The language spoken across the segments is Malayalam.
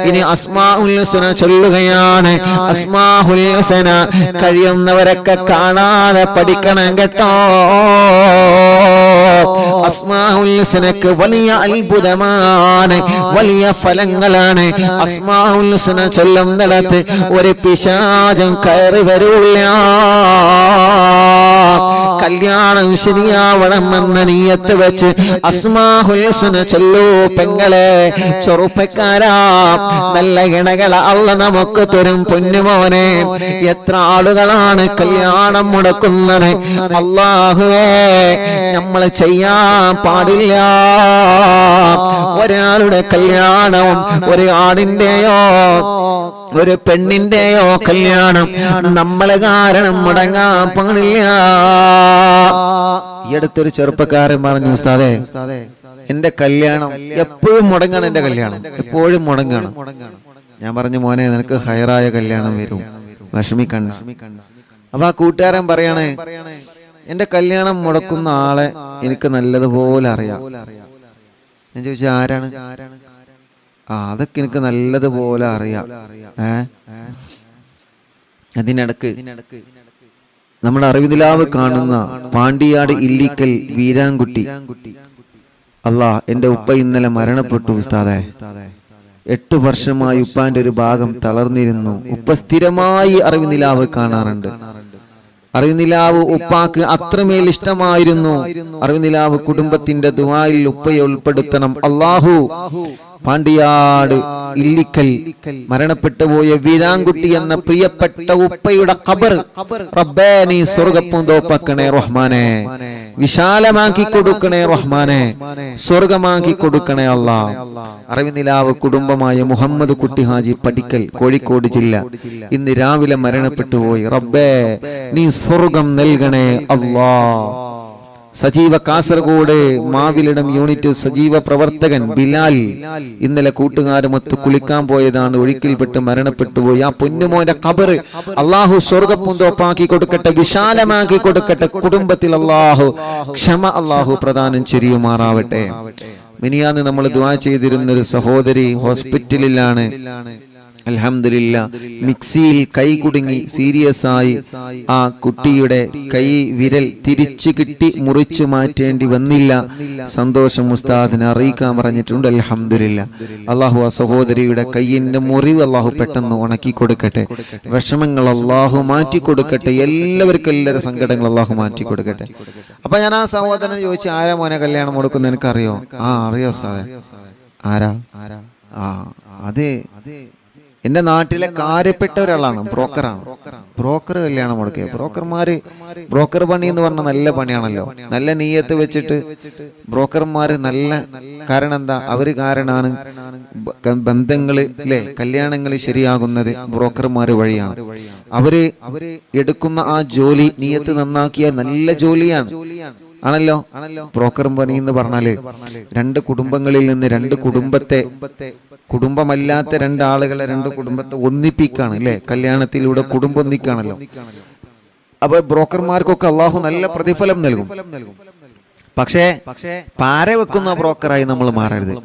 ഇനി അസ്മാഉൽ ഹുസ്ന ചൊല്ലുകയാണ്. അസ്മാഉൽ ഹുസ്ന കഴിയുന്നവരൊക്കെ കാണാതെ പഠിക്കണം കേട്ടോ. അസ്മാഉൽ ഹുസ്നക്ക് വലിയ അത്ഭുതമാണ്, വലിയ ഫലങ്ങളാണ്. അസ്മാഉൽ ഹുസ്ന ചൊല്ലുന്നിടത്ത് ഒരു പിശാചും കയറി വരില്ല. കല്യാണം ശരിയാവണമെന്ന നിയ്യത്ത് വെച്ച് അസ്മാഉൽ ഹുസ്ന ചൊല്ലൂ പെങ്ങളെ, ചെറുപ്പക്കാരാ. നല്ല ഇണകളെ അല്ലാഹ് നമുക്ക് തരും പൊന്നുമോനെ. എത്ര ആളുകളാണ് കല്യാണം മുടക്കുന്നത്. അല്ലാഹുവേ, നമ്മൾ ചെയ്യാൻ പാടില്ല. ഒരാളുടെ കല്യാണവും ഒരു ആടിന്റെയോ ഒരു പെണ്ണിന്റെയോ കല്യാണം നമ്മളെ കാരണം മുടങ്ങാൻ പാടില്ല. ഈ അടുത്തൊരു ചെറുപ്പക്കാരൻ പറഞ്ഞു, ഉസ്താദേ എന്റെ കല്യാണം എപ്പോഴും മുടങ്ങാണ്, എന്റെ കല്യാണം എപ്പോഴും മുടങ്ങാണ്. ഞാൻ പറഞ്ഞു, മോനെ നിനക്ക് ഹൈറായ കല്യാണം വരും, വിഷമിക്കണ്ട. അപ്പൊ ആ കൂട്ടുകാരൻ പറയണേ, എന്റെ കല്യാണം മുടക്കുന്ന ആളെ എനിക്ക് നല്ലതുപോലെ അറിയാം. ഞാൻ ചോദിച്ചു, ആരാണ്? അതൊക്കെ എനിക്ക് നല്ലതുപോലെ അറിയാം. അതിനിടക്ക് നമ്മുടെ അറിവിലാവ് കാണുന്ന പാണ്ടിയാട് ഇല്ലിക്കൽ വീരാൻകുട്ടി, എന്റെ ഉപ്പ ഇന്നലെ മരണപ്പെട്ടു ഉസ്താദേ. 8 വർഷമായി ഉപ്പാന്റെ ഒരു ഭാഗം തളർന്നിരുന്നു. ഉപ്പ സ്ഥിരമായി അറിവിലാവ് കാണാറുണ്ട്. അറിവിലാവ് ഉപ്പാക്ക് അത്രമേൽ ഇഷ്ടമായിരുന്നു. അറിവിലാവ് കുടുംബത്തിന്റെ ദുആയിൽ ഉപ്പയെ ഉൾപ്പെടുത്തണം. അല്ലാഹു പാണ്ടിയാട് ഇല്ലിക്കൽ മരണപ്പെട്ടു പോയ വീരാൻകുട്ടി എന്ന പ്രിയപ്പെട്ട ഉപ്പയുടെ ഖബർ റബ്ബേ നീ സ്വർഗ്ഗപ്പൂന്തോപ്പാക്കണേ റഹ്മാനെ, വിശാലമാക്കി കൊടുക്കണേ റഹ്മാനെ, സ്വർഗമാക്കി കൊടുക്കണേ അല്ലാഹ്. അറിവിനിലാവ് കുടുംബമായ മുഹമ്മദ് കുട്ടി ഹാജി പടിക്കൽ, കോഴിക്കോട് ജില്ല, ഇന്ന് രാവിലെ മരണപ്പെട്ടു പോയി. റബ്ബേ നീ സ്വർഗം നൽകണേ അല്ലാഹ്. സജീവ കാസർഗോഡ് മാവിലിടം യൂണിറ്റ് സജീവ പ്രവർത്തകൻ ബിലാൽ ഇന്നലെ കൂട്ടുകാരുമൊത്ത് കുളിക്കാൻ പോയതാണ്, ഒഴുക്കിൽപ്പെട്ട് മരണപ്പെട്ടുപോയി. ആ പൊന്നുമോന്റെ ഖബർ അല്ലാഹു സ്വർഗ്ഗപ്പൂന്തോപ്പാക്കി കൊടുക്കട്ടെ, വിശാലമാക്കി കൊടുക്കട്ടെ. കുടുംബത്തിൽ അല്ലാഹു ക്ഷമ അല്ലാഹു പ്രദാനം ചെയ്യുമാറാവട്ടെ. മിനിയാന്ന് നമ്മൾ ദുആ ചെയ്തിരുന്ന ഒരു സഹോദരി ഹോസ്പിറ്റലിലാണ്. അൽഹംദുലില്ലാ, മിക്സിയിൽ കൈ കുടുങ്ങി സീരിയസ് ആയി ആ കുട്ടിയുടെ കൈ വിരൽ തിരിച്ചു കിട്ടി, മുറിച്ചു മാറ്റേണ്ടി വന്നില്ല. സന്തോഷം ഉസ്താദിനെ അറിയിക്കാൻ പറഞ്ഞിട്ടുണ്ട്. അൽഹംദുലില്ലാ, അല്ലാഹു ആ സഹോദരിയുടെ കൈയിന്റെ മുറിവ് അല്ലാഹു പെട്ടെന്ന് ഉണക്കി കൊടുക്കട്ടെ, വിഷമങ്ങൾ അല്ലാഹു മാറ്റി കൊടുക്കട്ടെ, എല്ലാവർക്കും എല്ലാവരുടെ സങ്കടങ്ങൾ അല്ലാഹു മാറ്റി കൊടുക്കട്ടെ. അപ്പൊ ഞാൻ ആ സഹോദരനെ ചോദിച്ചു, ആരാ മോനെ കല്യാണം കൊടുക്കുന്ന എനിക്കറിയോ? അറിയോ ഉസ്താദേ? ആരാ? അതെ, എന്റെ നാട്ടിലെ കാര്യപ്പെട്ട ഒരാളാണ്, ബ്രോക്കറാണ്. ബ്രോക്കർ കല്യാണം മുടക്കിയ ബ്രോക്കർ പണി എന്ന് പറഞ്ഞാൽ നല്ല പണിയാണല്ലോ. നല്ല നീയത്ത് വെച്ചിട്ട് ബ്രോക്കർമാര് നല്ല, കാരണം എന്താ, അവര് കാരണമാണ് ബന്ധങ്ങള് അല്ലെ, കല്യാണങ്ങൾ ശരിയാകുന്നത് ബ്രോക്കർമാര് വഴിയാണ്. അവര് എടുക്കുന്ന ആ ജോലി നീയത്ത് നന്നാക്കിയാൽ നല്ല ജോലിയാണ് ആണല്ലോ. ബ്രോക്കർ പണി എന്ന് പറഞ്ഞാല് 2 കുടുംബങ്ങളിൽ നിന്ന് 2 കുടുംബത്തെ, കുടുംബമല്ലാത്ത 2 ആളുകളെ 2 കുടുംബത്തെ ഒന്നിപ്പിക്കാണ് അല്ലെ, കല്യാണത്തിലൂടെ കുടുംബം ഒന്നിക്കാണല്ലോ. അപ്പൊ ബ്രോക്കർമാർക്കൊക്കെ അള്ളാഹു നല്ല പ്രതിഫലം നൽകും. പക്ഷേ പാര വെക്കുന്ന ബ്രോക്കറായി നമ്മൾ മാറരുത്.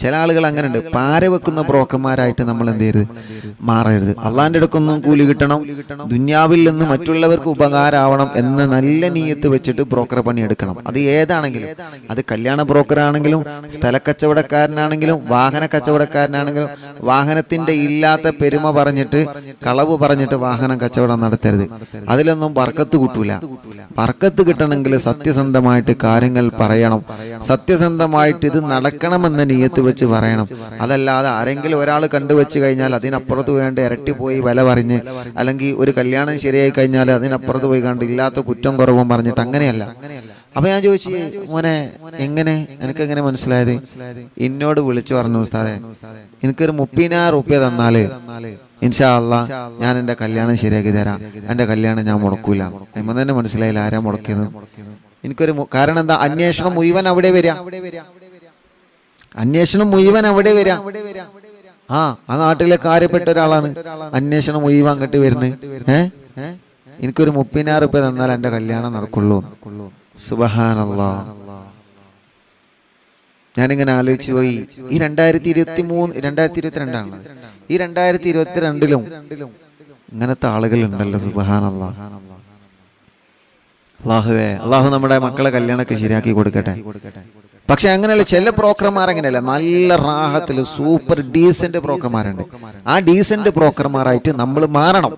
ചില ആളുകൾ അങ്ങനെ ഉണ്ട്, പാര വെക്കുന്ന ബ്രോക്കർമാരായിട്ട് നമ്മൾ എന്ത് ചെയ്യരുത്, മാറരുത്. അള്ളാന്റെ അടുക്കൊന്നും കൂലി കിട്ടണം, ദുന്യാവിൽ നിന്ന് മറ്റുള്ളവർക്ക് ഉപകാരമാവണം എന്ന നല്ല നീയത്ത് വെച്ചിട്ട് ബ്രോക്കർ പണി എടുക്കണം. അത് ഏതാണെങ്കിലും, അത് കല്യാണ ബ്രോക്കർ ആണെങ്കിലും, സ്ഥല കച്ചവടക്കാരനാണെങ്കിലും, വാഹന കച്ചവടക്കാരനാണെങ്കിലും, വാഹനത്തിന്റെ ഇല്ലാത്ത പെരുമ പറഞ്ഞിട്ട്, കളവ് പറഞ്ഞിട്ട് വാഹനം കച്ചവടം നടത്തരുത്. അതിലൊന്നും ബർക്കത്ത് കിട്ടൂല. ബർക്കത്ത് കിട്ടണമെങ്കിൽ സത്യസന്ധമായിട്ട് കാര്യങ്ങൾ പറയണം, സത്യസന്ധമായിട്ട് ഇത് നടക്കണമെന്ന നീയത്ത് വെച്ച് പറയണം. അതല്ലാതെ ആരെങ്കിലും ഒരാൾ കണ്ടുവെച്ച് കഴിഞ്ഞാൽ അതിനപ്പുറത്ത് വേണ്ട ഇരട്ടി പോയി വില പറഞ്ഞ്, അല്ലെങ്കിൽ ഒരു കല്യാണം ശരിയായി കഴിഞ്ഞാൽ അതിനപ്പുറത്ത് പോയി കണ്ട് ഇല്ലാത്ത കുറ്റം കുറവും പറഞ്ഞിട്ട്, അങ്ങനെയല്ല. അപ്പൊ ഞാൻ ചോദിച്ചു, മോനെ എങ്ങനെ, എനിക്കെങ്ങനെ മനസ്സിലായത്? എന്നോട് വിളിച്ചു പറഞ്ഞു, ഉസ്താദേ എനിക്കൊരു 30,000 റുപ്യ തന്നാല് ഇൻഷാ അല്ലാ ഞാൻ എന്റെ കല്യാണം ശരിയാക്കി തരാം, എന്റെ കല്യാണം ഞാൻ മുടക്കൂല. എമ്മ തന്നെ മനസ്സിലായില്ല ആരാ മുടക്കിയത്. എനിക്കൊരു കാരണം എന്താ, അന്വേഷണം മുഴുവൻ അവിടെ വരാം, അന്വേഷണം മുഴുവൻ അവിടെ വരാം. ആ നാട്ടിലെ കാര്യപ്പെട്ട ഒരാളാണ്, അന്വേഷണം മുഴുവൻ അങ്ങോട്ട് വരുന്നത്. എനിക്കൊരു 30,000 റുപ്യ തന്നാൽ എന്റെ കല്യാണം നടക്കുള്ളൂ. സുബ്ഹാനല്ലാഹ്. ഞാനിങ്ങനെ ആലോചിച്ചു പോയി, ഈ 2022 ഈ 2022 ഇങ്ങനത്തെ ആളുകൾ ഉണ്ടല്ലോ. സുബ്ഹാനല്ലാഹ്. അള്ളാഹു നമ്മുടെ മക്കളെ കല്യാണമൊക്കെ ശരിയാക്കി കൊടുക്കട്ടെ. പക്ഷെ അങ്ങനെയല്ല, ചില ബ്രോക്കർമാർ അങ്ങനെയല്ല, നല്ല റാഹത്തിൽ സൂപ്പർ ഡീസന്റ് ബ്രോക്കർമാരുണ്ട്. ആ ഡീസന്റ് ബ്രോക്കർമാരായിട്ട് നമ്മൾ മാറണം.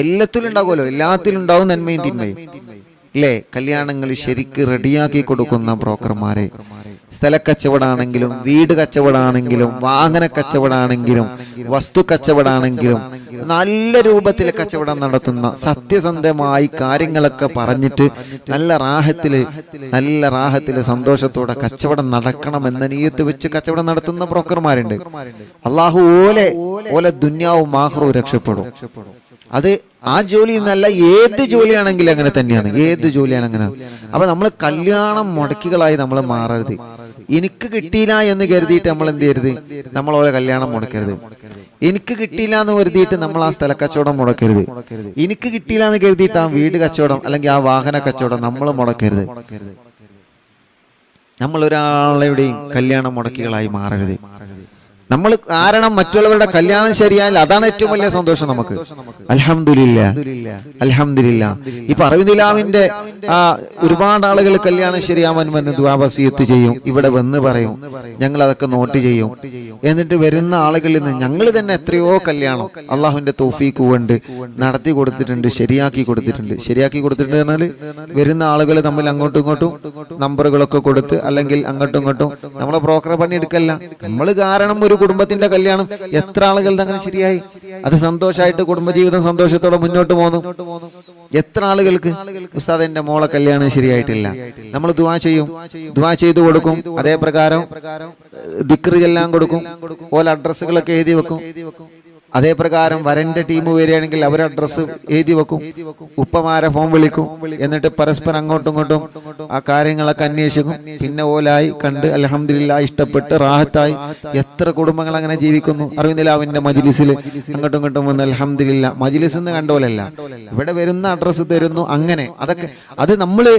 എല്ലാത്തിലും ഉണ്ടാകുമല്ലോ, എല്ലാത്തിലും ഉണ്ടാവും നന്മയും തിന്മയും അല്ലേ? കല്യാണങ്ങൾ ശരിക്ക് റെഡിയാക്കി കൊടുക്കുന്ന ബ്രോക്കർമാരെ, സ്ഥലക്കച്ചവടാണെങ്കിലും വീട് കച്ചവടാണെങ്കിലും വാഹന കച്ചവടാണെങ്കിലും വസ്തു കച്ചവടാണെങ്കിലും നല്ല രൂപത്തിൽ കച്ചവടം നടത്തുന്ന, സത്യസന്ധമായി കാര്യങ്ങളൊക്കെ പറഞ്ഞിട്ട് നല്ല റാഹത്തില് സന്തോഷത്തോടെ കച്ചവടം നടക്കണമെന്ന നിയത്ത് വെച്ച് കച്ചവടം നടത്തുന്ന ബ്രോക്കർമാരുണ്ട്. അള്ളാഹു ഓലെ ദുന്യാവും ആഖിറവും രക്ഷപ്പെടും. അത് ആ ജോലി എന്നല്ല, ഏത് ജോലിയാണെങ്കിലും അങ്ങനെ തന്നെയാണ്. ഏത് ജോലിയാണ് അങ്ങനെ. അപ്പൊ നമ്മൾ കല്യാണം മുടക്കികളായി നമ്മൾ മാറരുത്. എനിക്ക് കിട്ടിയില്ല എന്ന് കരുതിയിട്ട് നമ്മൾ എന്ത് ചെയ്യരുത്, നമ്മളോലെ കല്യാണം മുടക്കരുത്. എനിക്ക് കിട്ടിയില്ല എന്ന് കരുതിയിട്ട് നമ്മൾ ആ സ്ഥല കച്ചവടം മുടക്കരുത്. എനിക്ക് കിട്ടിയില്ല എന്ന് കരുതിയിട്ട് ആ വീട് കച്ചവടം അല്ലെങ്കിൽ ആ വാഹന കച്ചവടം നമ്മൾ മുടക്കരുത്. നമ്മൾ ഒരാളുടെയും കല്യാണം മുടക്കികളായി മാറരുത്. നമ്മൾ കാരണം മറ്റുള്ളവരുടെ കല്യാണം ശരിയായാൽ അതാണ് ഏറ്റവും വലിയ സന്തോഷം നമുക്ക്. അൽഹംദുലില്ലാ. ഇപ്പൊ അറിവിനിലാവിന്റെ ഒരുപാട് ആളുകൾ കല്യാണം ശരിയാവാൻ വന്ന് ദുആ വസിയത്ത് ചെയ്യും, ഇവിടെ വന്ന് പറയും, ഞങ്ങൾ അതൊക്കെ നോട്ട് ചെയ്യും. എന്നിട്ട് വരുന്ന ആളുകളിൽ നിന്ന് ഞങ്ങൾ തന്നെ എത്രയോ കല്യാണം അള്ളാഹുവിന്റെ തൗഫീഖ് കൊണ്ട് നടത്തി കൊടുത്തിട്ടുണ്ട്, ശരിയാക്കി കൊടുത്തിട്ടുണ്ട് പറഞ്ഞാൽ വരുന്ന ആളുകൾ തമ്മിൽ അങ്ങോട്ടും ഇങ്ങോട്ടും നമ്പറുകളൊക്കെ കൊടുത്ത് അല്ലെങ്കിൽ അങ്ങോട്ടും ഇങ്ങോട്ടും നമ്മളെ ബ്രോക്കറെ പണി എടുക്കല്ല. നമ്മൾ കാരണം ഒരു കുടുംബത്തിന്റെ കല്യാണം എത്ര ആളുകൾ അങ്ങനെ ശരിയായി, അത് സന്തോഷമായിട്ട് കുടുംബജീവിതം സന്തോഷത്തോടെ മുന്നോട്ട് പോകുന്നു. എത്ര ആളുകൾക്ക് ഉസ്താദ് എന്റെ മോളെ കല്യാണം ശരിയായിട്ടില്ല, നമ്മൾ ദുആ ചെയ്തു കൊടുക്കും. അതേ പ്രകാരം ദിക്ർ എല്ലാം കൊടുക്കും, ഓല അഡ്രസ്സുകളൊക്കെ എഴുതി വെക്കും. അതേ പ്രകാരം വരന്റെ ടീം വരികയാണെങ്കിൽ അവരെ അഡ്രസ്സ് എഴുതി വെക്കും, ഉപ്പമാരെ ഫോൺ വിളിക്കും. എന്നിട്ട് പരസ്പരം അങ്ങോട്ടും ഇങ്ങോട്ടും ആ കാര്യങ്ങളൊക്കെ അന്വേഷിക്കും. പിന്നെ ഓലായി കണ്ട് അൽഹംദുലില്ലാ ഇഷ്ടപ്പെട്ട് റാഹത്തായി എത്ര കുടുംബങ്ങൾ അങ്ങനെ ജീവിക്കുന്നു. അറിവിനിലാവിന്റെ മജ്ലിസിൽ അങ്ങോട്ടും ഇങ്ങോട്ടും വന്ന് അൽഹംദുലില്ലാ, മജ്ലിസ് എന്ന് കണ്ടോലല്ല, ഇവിടെ വരുന്ന അഡ്രസ്സ് തരുന്നു. അങ്ങനെ അതൊക്കെ അത് നമ്മളെ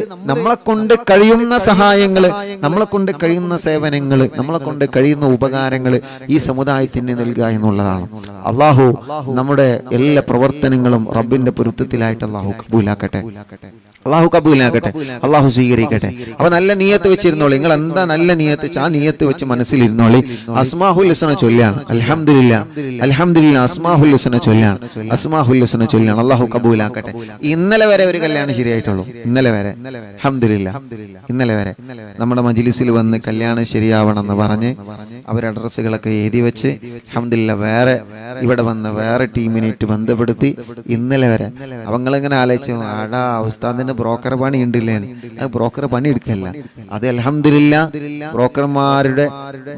കൊണ്ട് കഴിയുന്ന സഹായങ്ങള്, നമ്മളെ കൊണ്ട് കഴിയുന്ന സേവനങ്ങള്, നമ്മളെ കൊണ്ട് കഴിയുന്ന ഉപകാരങ്ങള് ഈ സമുദായത്തിന് നൽകുക എന്നുള്ളതാണ്. അള്ളാഹു നമ്മുടെ എല്ലാ പ്രവർത്തനങ്ങളും റബ്ബിന്റെ പൊരുത്തത്തിലായിട്ട് അള്ളാഹു കബൂലാക്കട്ടെ, അള്ളാഹു സ്വീകരിക്കട്ടെ. അപ്പൊ നല്ല നിയത്ത് വെച്ചിരുന്നോളി. നിങ്ങൾ എന്താ നല്ല നിയത്ത്, ആ നിയത്ത് വെച്ച് മനസ്സിലിരുന്നോളി. അസ്മാഹുൽ ഹുസ്ന ചൊല്ലാണ്. അൽഹംദുലില്ലാ അസ്മാഹുൽ ഹുസ്ന ചൊല്ലാണ്. അള്ളാഹു കബൂലാക്കട്ടെ. ഇന്നലെ വരെ ഒരു കല്യാണം ശരിയായിട്ടുള്ളൂ. ഇന്നലെ വരെ അൽഹംദുലില്ലാ, ഇന്നലെ വരെ നമ്മുടെ മജ്ലിസിൽ വന്ന് കല്യാണം ശരിയാവണമെന്ന് പറഞ്ഞ് അവർ അഡ്രസ്സുകളൊക്കെ എഴുതി വെച്ച് അൽഹംദുലില്ലാ വേറെ ഇവിടെ വന്ന വേറെ ടീമിനായിട്ട് ബന്ധപ്പെടുത്തി ഇന്നലെ വരെ അവങ്ങളിങ്ങനെ ആലോചിച്ചു, ആടാ ഉസ്താദിന്റെ ബ്രോക്കർ പണി ഉണ്ടില്ലേ? അത് ബ്രോക്കർ പണി എടുക്കല്ല, അത് അൽഹംദുലില്ലാ ബ്രോക്കർമാരുടെ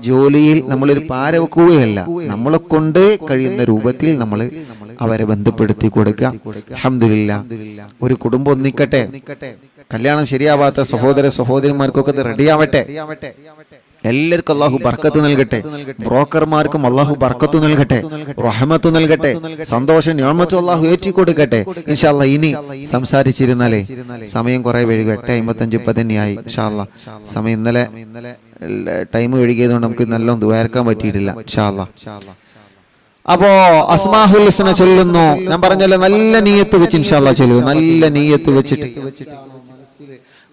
ജോലിയിൽ നമ്മളൊരു പാര വെക്കുകയല്ല, നമ്മളെ കൊണ്ട് കഴിയുന്ന രൂപത്തിൽ നമ്മൾ അവരെ ബന്ധപ്പെടുത്തി കൊടുക്കുക. അൽഹംദുലില്ലാ ഒരു കുടുംബം ഒന്നിക്കട്ടെ. കല്യാണം ശരിയാവാത്ത സഹോദരന്മാർക്കൊക്കെ ഇത് റെഡിയാവട്ടെ. എല്ലാവർക്കും അള്ളാഹു ബർക്കത്ത് നൽകട്ടെ. ബ്രോക്കർമാർക്കും അള്ളാഹു ബർക്കത്ത് നൽകട്ടെ, റഹ്മത്ത് നൽകട്ടെ, സന്തോഷം നിഅമത്ത് അള്ളാഹു ഏറ്റിക്കൊടുക്കട്ടെ. ഇൻഷാ അല്ലാഹ് ഇനി സംസാരിച്ചിരുന്നാലേ സമയം കുറെ വൈകും. 8:55 തന്നെയായി. ഇൻഷാ അല്ലാഹ് സമയം ഇന്നലെ ടൈം വൈകിയതുകൊണ്ട് നമുക്ക് നല്ലോണം ദുആർക്കാൻ പറ്റിയിട്ടില്ല. ഇൻഷാ അല്ലാഹ് അപ്പോ അസ്മാഹുൽ ഹുസ്ന ചൊല്ലുന്നു. ഞാൻ പറഞ്ഞല്ലോ നല്ല നിയത്ത് വെച്ച് ഇൻഷാ അല്ലാഹ് ചൊല്ലുക. നല്ല നിയത്ത് വെച്ചിട്ട്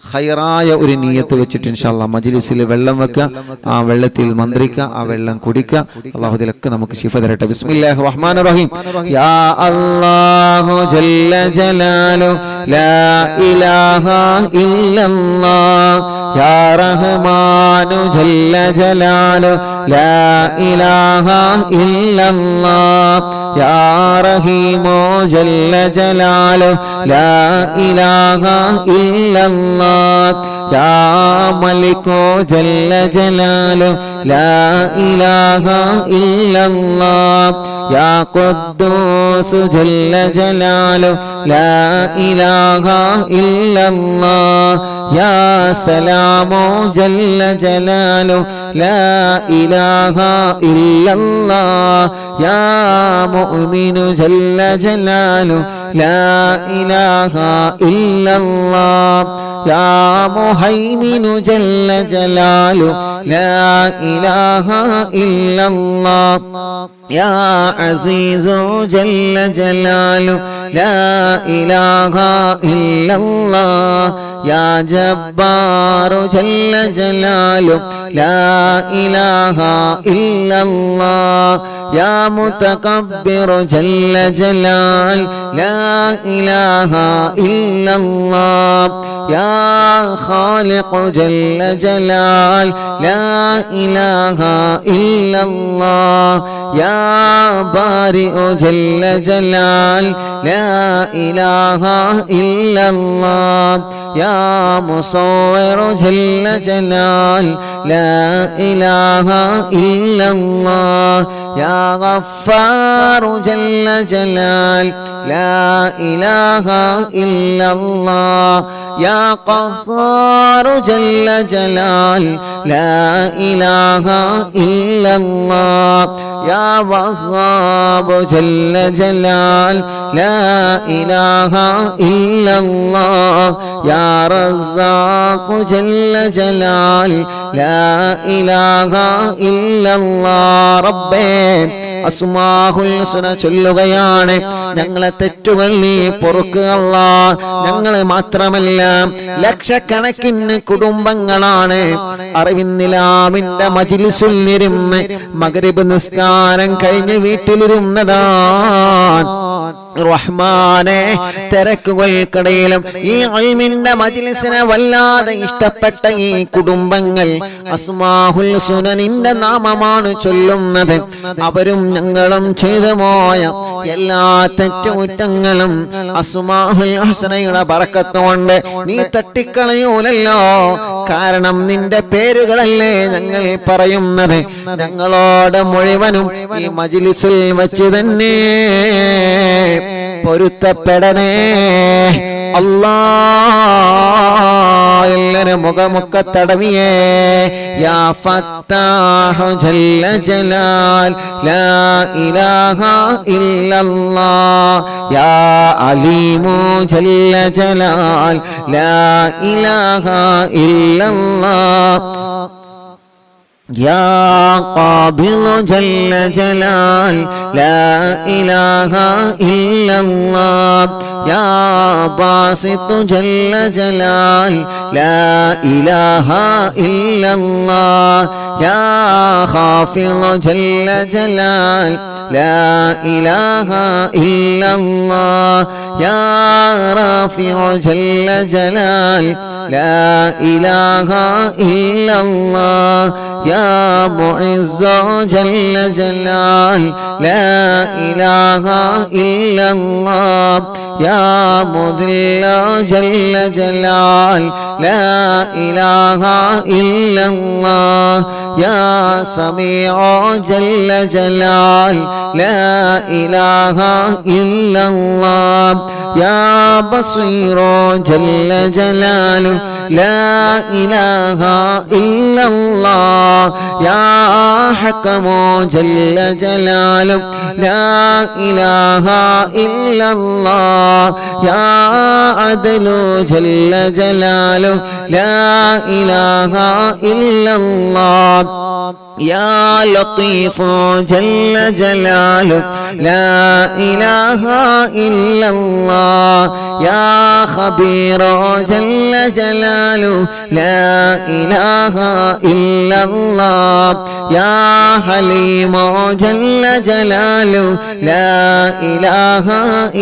ഖൈറായ ഒരു നിയത്ത് വെച്ചിട്ട് ഇൻഷാ അല്ലാഹ് മജ്ലിസിൽ വെള്ളം വെക്കുക, ആ വെള്ളത്തിൽ മന്ത്രിക്കുക, ആ വെള്ളം കുടിക്കുക. അല്ലാഹു ഇതിലൊക്കെ നമുക്ക് ശിഫ തരട്ടെ. ബിസ്മില്ലാഹിർ റഹ്മാനിർ റഹീം. യാ അല്ലാഹു ജല്ല ജലാലു ലാ ഇലാഹ ഇല്ലല്ലാഹ് യാ റഹ്മാനു ജല്ല ജലാലു ലാ ഇലാഹ ഇല്ലല്ലാഹ് യാ റഹീമു ജല്ല ജലാലു ലാ ഇലാഹ ഇല്ലല്ലാഹ് യാ മലികു ജല്ല ജലാലു ലാ ഇലാഹ ഇല്ലല്ലാഹ് യാ ഖുദ്ദൂസ് ജല്ല ജലാലു ലാ ഇലാഹ ഇല്ലല്ലാഹ് യാ സലാമു ജല്ല ജലാലു ലാ ഇലാഹ ഇല്ലല്ലാഹ് യാ മുഅ്മിനു ജല്ല ജലാലു ലാ ഇലാഹ ഇല്ലല്ലാഹ് യാ മുഹൈമിനു ജല്ല ജലാലു ലാ ഇലാഹ ഇല്ലല്ലാഹ് യാ അസീസു ജല്ല ജലാലു ലാ ഇലാഹ ഇല്ലല്ലാഹ് യാ ജബ്ബാറു ജല്ല ജലാലു ലാ ഇലാഹ ഇല്ലല്ലാഹ് യാ മുതകബ്ബിറു ജല്ല ജലാൽ ലാ ഇലാഹ ഇല്ലല്ലാഹ് യാ ഖാലിഖു ജല്ല ജലാൽ ലാ ഇലാഹ ഇല്ലല്ലാഹ് യാ ബാരിഉ ജല്ല ജലാൽ ലാ ഇലാഹ ഇല്ലല്ലാഹ് യാ മുസവ്വിറു ജല്ല ജലാൽ ലാ ഇലാഹ ഇല്ലല്ലാഹ് യാ ഗഫ്ഫാറു ജല്ല ജലാൽ ലാ ഇലാഹ ഇല്ലല്ലാഹ് യാ ഖഹ്ഹാറു ജല്ല ജലാൽ ലാ ഇലാഹ ഇല്ലല്ലാഹ് യാ വഹ്ഹാബു ജല്ല ജലാൽ ലാ ഇലാഹ ഇല്ലല്ലാഹ് യാ റസ്സാഖു ജല്ല ജലാൽ ലാ ഇലാഹ ഇല്ലല്ലാഹ് റബ്ബേ അസ്മാഉൽ ഹുസ്ന ചൊല്ലുകയാണ്. ഞങ്ങളെ തെറ്റുകൾ നീ പൊറുക്കുക അല്ലാഹ്. ഞങ്ങളെ മാത്രമല്ല ലക്ഷക്കണക്കിന് കുടുംബങ്ങളാണ് അറിവിന്നിലാമിന്റെ മജ്ലിസിൽ ഇരുന്ന് മഗ്രിബ് നിസ്കാരം കഴിഞ്ഞ് വീട്ടിലിരുന്നതാണ്. റഹ്മാനെ, തിരക്കുകൾക്കിടയിലും ഈ ഇൽമിന്റെ മജ്ലിസിനെ വല്ലാതെ ഇഷ്ടപ്പെട്ട ഈ കുടുംബങ്ങൾ അസ്മാഉൽ ഹുസ്നനിന്റെ നാമമാണ് ചൊല്ലുന്നത്. അവരും ഞങ്ങളും ചെയ്തു പോയ എല്ലാ തെറ്റുകുറ്റങ്ങളും അസ്മാഉൽ ഹുസ്നയുടെ ബറക്കത്ത് കൊണ്ട് നീ തട്ടിക്കളയൂലല്ലോ. കാരണം നിന്റെ പേരുകളല്ലേ ഞങ്ങൾ പറയുന്നത്. ഞങ്ങളോട് മുഴുവനും ഈ മജ്ലിസിൽ വെച്ച് തന്നെ പൊരുത്തപ്പെടണേ അല്ലാഹ്. എല്ലാരും മുഖമൊക്കെ തടവിയേ. യാ ഫത്താഹു ജല്ല ജലാൽ ലാ ഇലാഹ ഇല്ലല്ലാഹ് യാ അലീമു ജല്ല ജലാൽ ലാ ഇലാഹ ഇല്ലല്ലാഹ് യാ ഖാബിദു ജല്ല ജലാൽ ലാ ഇലാഹ ഇല്ലല്ലാഹ് യാ ബാസിതു ജല്ല ജലാൽ ലാ ഇലാഹ ഇല്ലല്ലാഹ് യാ ഖാഫിദു ജല്ല ജലാൽ ലാ ഇലാഹ ഇല്ലല്ലാഹ് യാ റാഫിഉ ജല്ല ജലാൽ ലാ ഇലാഹ ഇല്ലല്ലാഹ് യാ മുഇസ്സു ജല്ല ജലാൽ ലാ ഇലാഹ ഇല്ലല്ലാഹ് യാ മുദില്ലു ജല്ല ജലാൽ ലാ ഇലാഹ ഇല്ലല്ലാഹ് യാ സമീഉ ജല്ല ജലാൽ ലാ ഇലാഹ ഇല്ലല്ലാഹ് യാ ബസീറു ജല്ല ജലാലു ലാ ഇലാഹ ഇല്ലല്ലാഹ് യാ ഹകമു ജല്ല ജലാലു ലാ ഇലാഹ ഇല്ലല്ലാഹ് യാ അദ്ലു ജല്ല ജലാലു ലാ ഇലാഹ ഇല്ലല്ലാഹ് യാ ലത്തീഫു ജല്ല ജലാലു ലാ ഇലാഹ ഇല്ലല്ലാഹ് യാ ഖബീറു ജല്ല ജലാലു ലാ ഇലാഹ ഇല്ലല്ലാഹ് യാ ഹലീമു ജല്ല ജലാലു ലാ ഇലാഹ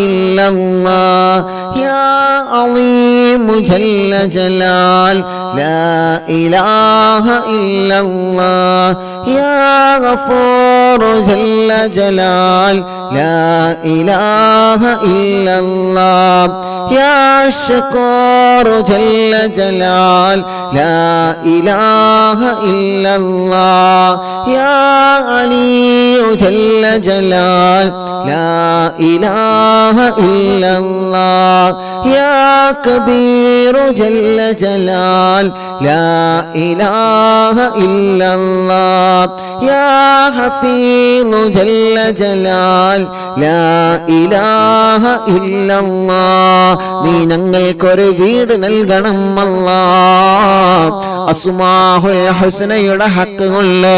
ഇല്ലല്ലാഹ് യാ അളീമു ജല്ല ജലാൽ ലാ ഇലാഹ ഇല്ലല്ലാഹ് يا غفور جل جلال لا إله إلا الله يا شكور جل جلال لا إله إلا الله يا علي جل جلال لا إله إلا الله يا كبير جل جلال لا إله إلا الله يا حفيظ جل جلال لا إله إلا الله നീ ഞങ്ങൾക്കൊരു വീട് നൽകണം അല്ലാഹ് അസ്മാഉൽ ഹുസ്നയുടെ ഹക്ക് കൊണ്ട്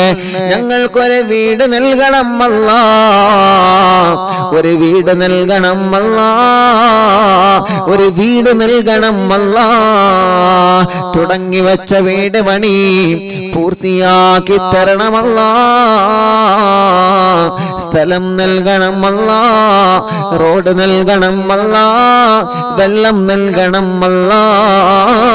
ഞങ്ങൾക്കൊരു വീട് നൽകണം അല്ലാഹ് ഒരു വീട് നൽകണം അല്ലാഹ് ഒരു വീട് നൽകണം അല്ലാഹ് തുടങ്ങി വെച്ച വീട് പണി പൂർത്തിയാക്കി തരണം അല്ലാഹ് സ്ഥലം നൽകണം അല്ലാഹ് റോഡ് നൽകണം അല്ലാഹ് വെള്ളം നൽകണം അല്ലാഹ്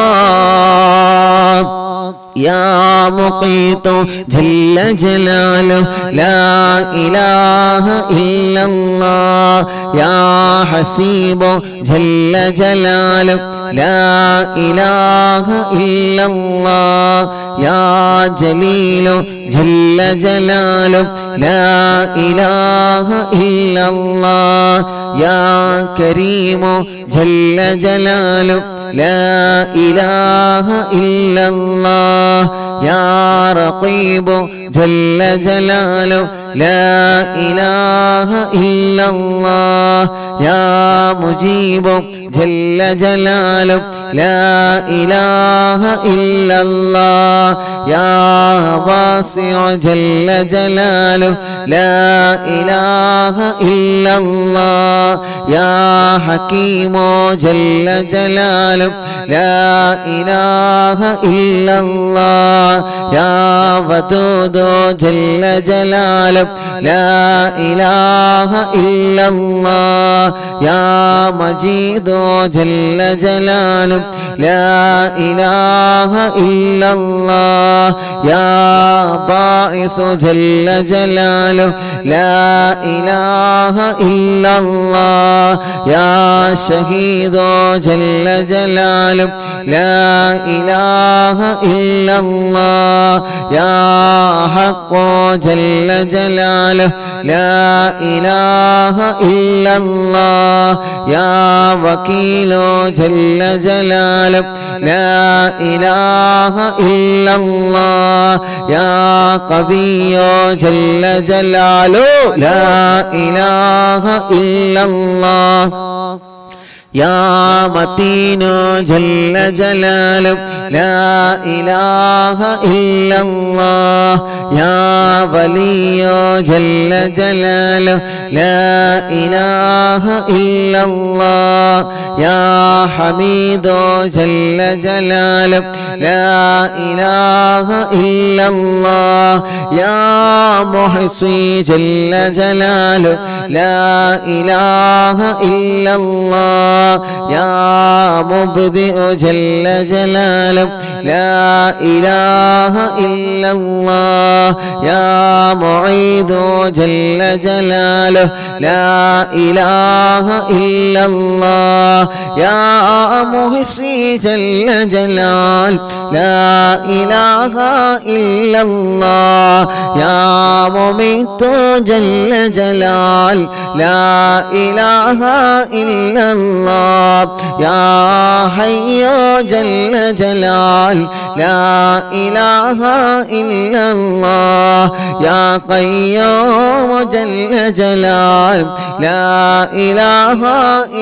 يا مقيت جل جلاله لا إله إلا الله يا حسيب جل جلاله لا إله إلا الله يا جليل جل جلاله لا إله إلا الله يا كريم جل جلاله لا إله إلا الله يا رقيب جل جلاله لا إله إلا الله يا مجيب جل جلاله لا إله إلا الله يا واسع جل جلاله لا إله إلا الله يا حكيم جل جلاله لا إله إلا الله يا ودود جل جلاله لا إله إلا الله يا مجيد جل جلاله لا إله إلا الله يا باعث جل جلاله لا إله إلا الله يا شهيد جل جلاله لا إله إلا الله يا حق جل جلاله لا إله إلا الله يا وكيل جل جلاله لا إله إلا الله يا قوي جل جلاله لا إله إلا الله يا متين جل جلاله لا إله إلا الله يا ولي جل جلاله لا إله إلا الله يا حميد جل جلاله لا إله إلا الله يا محصي جل جلاله لا إله إلا الله يا مبدئ جل جلاله لا إله إلا الله يا معيد جل جلاله لا إله إلا الله يا محصي جل جلاله لا إله إلا الله يا مميت جل جلال لا إله إلا الله يا حي جل جلال لا إله إلا الله يا قيوم جل جلال لا إله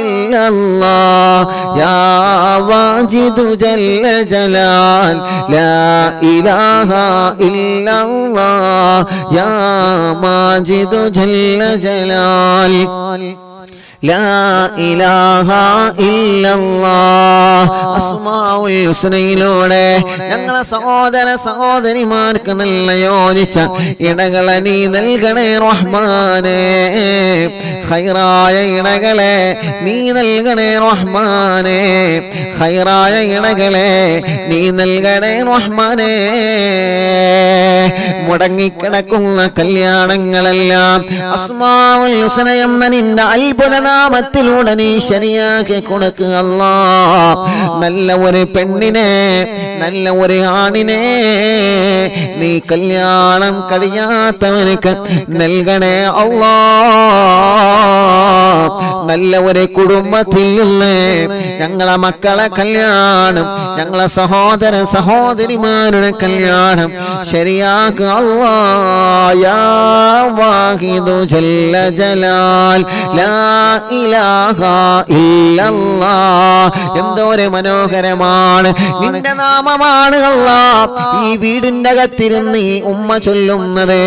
إلا الله يا واجد جل جلال لا إله إلا الله يا ماجد جل جلال ലാ ഇലാഹ ഇല്ലല്ലാഹ്. അസ്മാഉൽ ഹുസ്നയിലൂടെ ഞങ്ങളെ സഹോദര സഹോദരിമാർക്ക് നല്ല യോജിച്ച ഇണകളെ നീ നൽകണേ റഹ്മാനേ. ഖൈറായ ഇണകളെ നീ നൽകണേ റഹ്മാനേ. ഖൈറായ ഇണകളെ നീ നൽകണേ റഹ്മാനേ. മുടങ്ങിക്കിടക്കുന്ന കല്യാണങ്ങളെല്ലാം അസ്മാഉൽ ഹുസ്ന എന്ന നിന്റെ അത്ഭുത നാമത്തിലൂടെ നീ ശരിയാക്കി കൊടുക്കുക അല്ലാഹ്. നല്ല ഒരു പെണ്ണിനെ നല്ല ഒരു ആണിനെ നീ കല്യാണം കഴിയാത്തവനക്ക് നൽകണേ അല്ലാഹ്. നല്ല ഒരു കുടുംബത്തിൽ നിന്ന് ഞങ്ങളെ മക്കളെ കല്യാണം ഞങ്ങളെ സഹോദര സഹോദരിമാരുടെ കല്യാണം ശരിയാക്കുക അല്ലാഹ്. യാ വാഹിദു ജല്ല ജലാൽ ലാ ഇലാഹ ഇല്ലല്ലാഹ്. എന്തോരെ മനോഹരമാണ് നിന്റെ നാമമാണ് അല്ലാഹ്. ഈ വീടിന്റെ അകത്തിരുന്ന് ഈ ഉമ്മ ചൊല്ലുന്നത്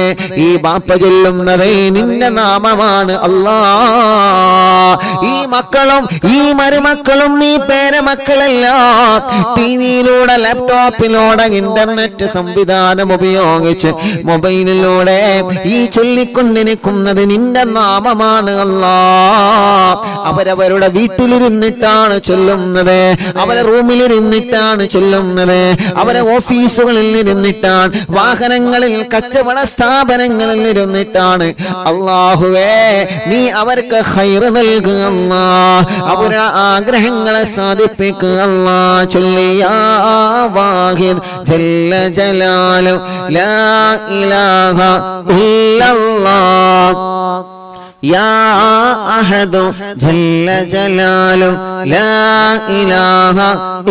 ഈ ബാപ്പ ചൊല്ലുന്നത് നിന്റെ നാമമാണ് അല്ലാഹ്. ഈ മക്കളും ഈ മരുമക്കളും നീ പേരമക്കളല്ല ടിവിയിലൂടെ ലാപ്ടോപ്പിലൂടെ ഇന്റർനെറ്റ് സംവിധാനം ഉപയോഗിച്ച് മൊബൈലിലൂടെ ഈ ചൊല്ലിക്കൊണ്ടിരിക്കുന്നത് നിന്റെ നാമമാണ് അല്ലാഹ്. അവരവരുടെ വീട്ടിലിരുന്നിട്ടാണ് ചൊല്ലുന്നത്, അവരെ റൂമിലിരുന്നിട്ടാണ് ചൊല്ലുന്നത്, അവരെ ഓഫീസുകളിൽ ഇരുന്നിട്ടാണ്, വാഹനങ്ങളിൽ കച്ചവട സ്ഥാപനങ്ങളിൽ ഇരുന്നിട്ടാണ്. അല്ലാഹുവേ നീ അവർക്ക് ഖൈർ നൽകുക അല്ലാഹ്. അവരുടെ ആഗ്രഹങ്ങളെ സാധിപ്പിക്കുക അല്ലാഹ്. ചൊല്ലിയാ വാഹിദ് ജല്ല ജലാലു ലാ ഇലാഹ ഇല്ലല്ലാഹ്. യാ അഹദു ജല്ല ജലാലു ലാ ഇലാഹ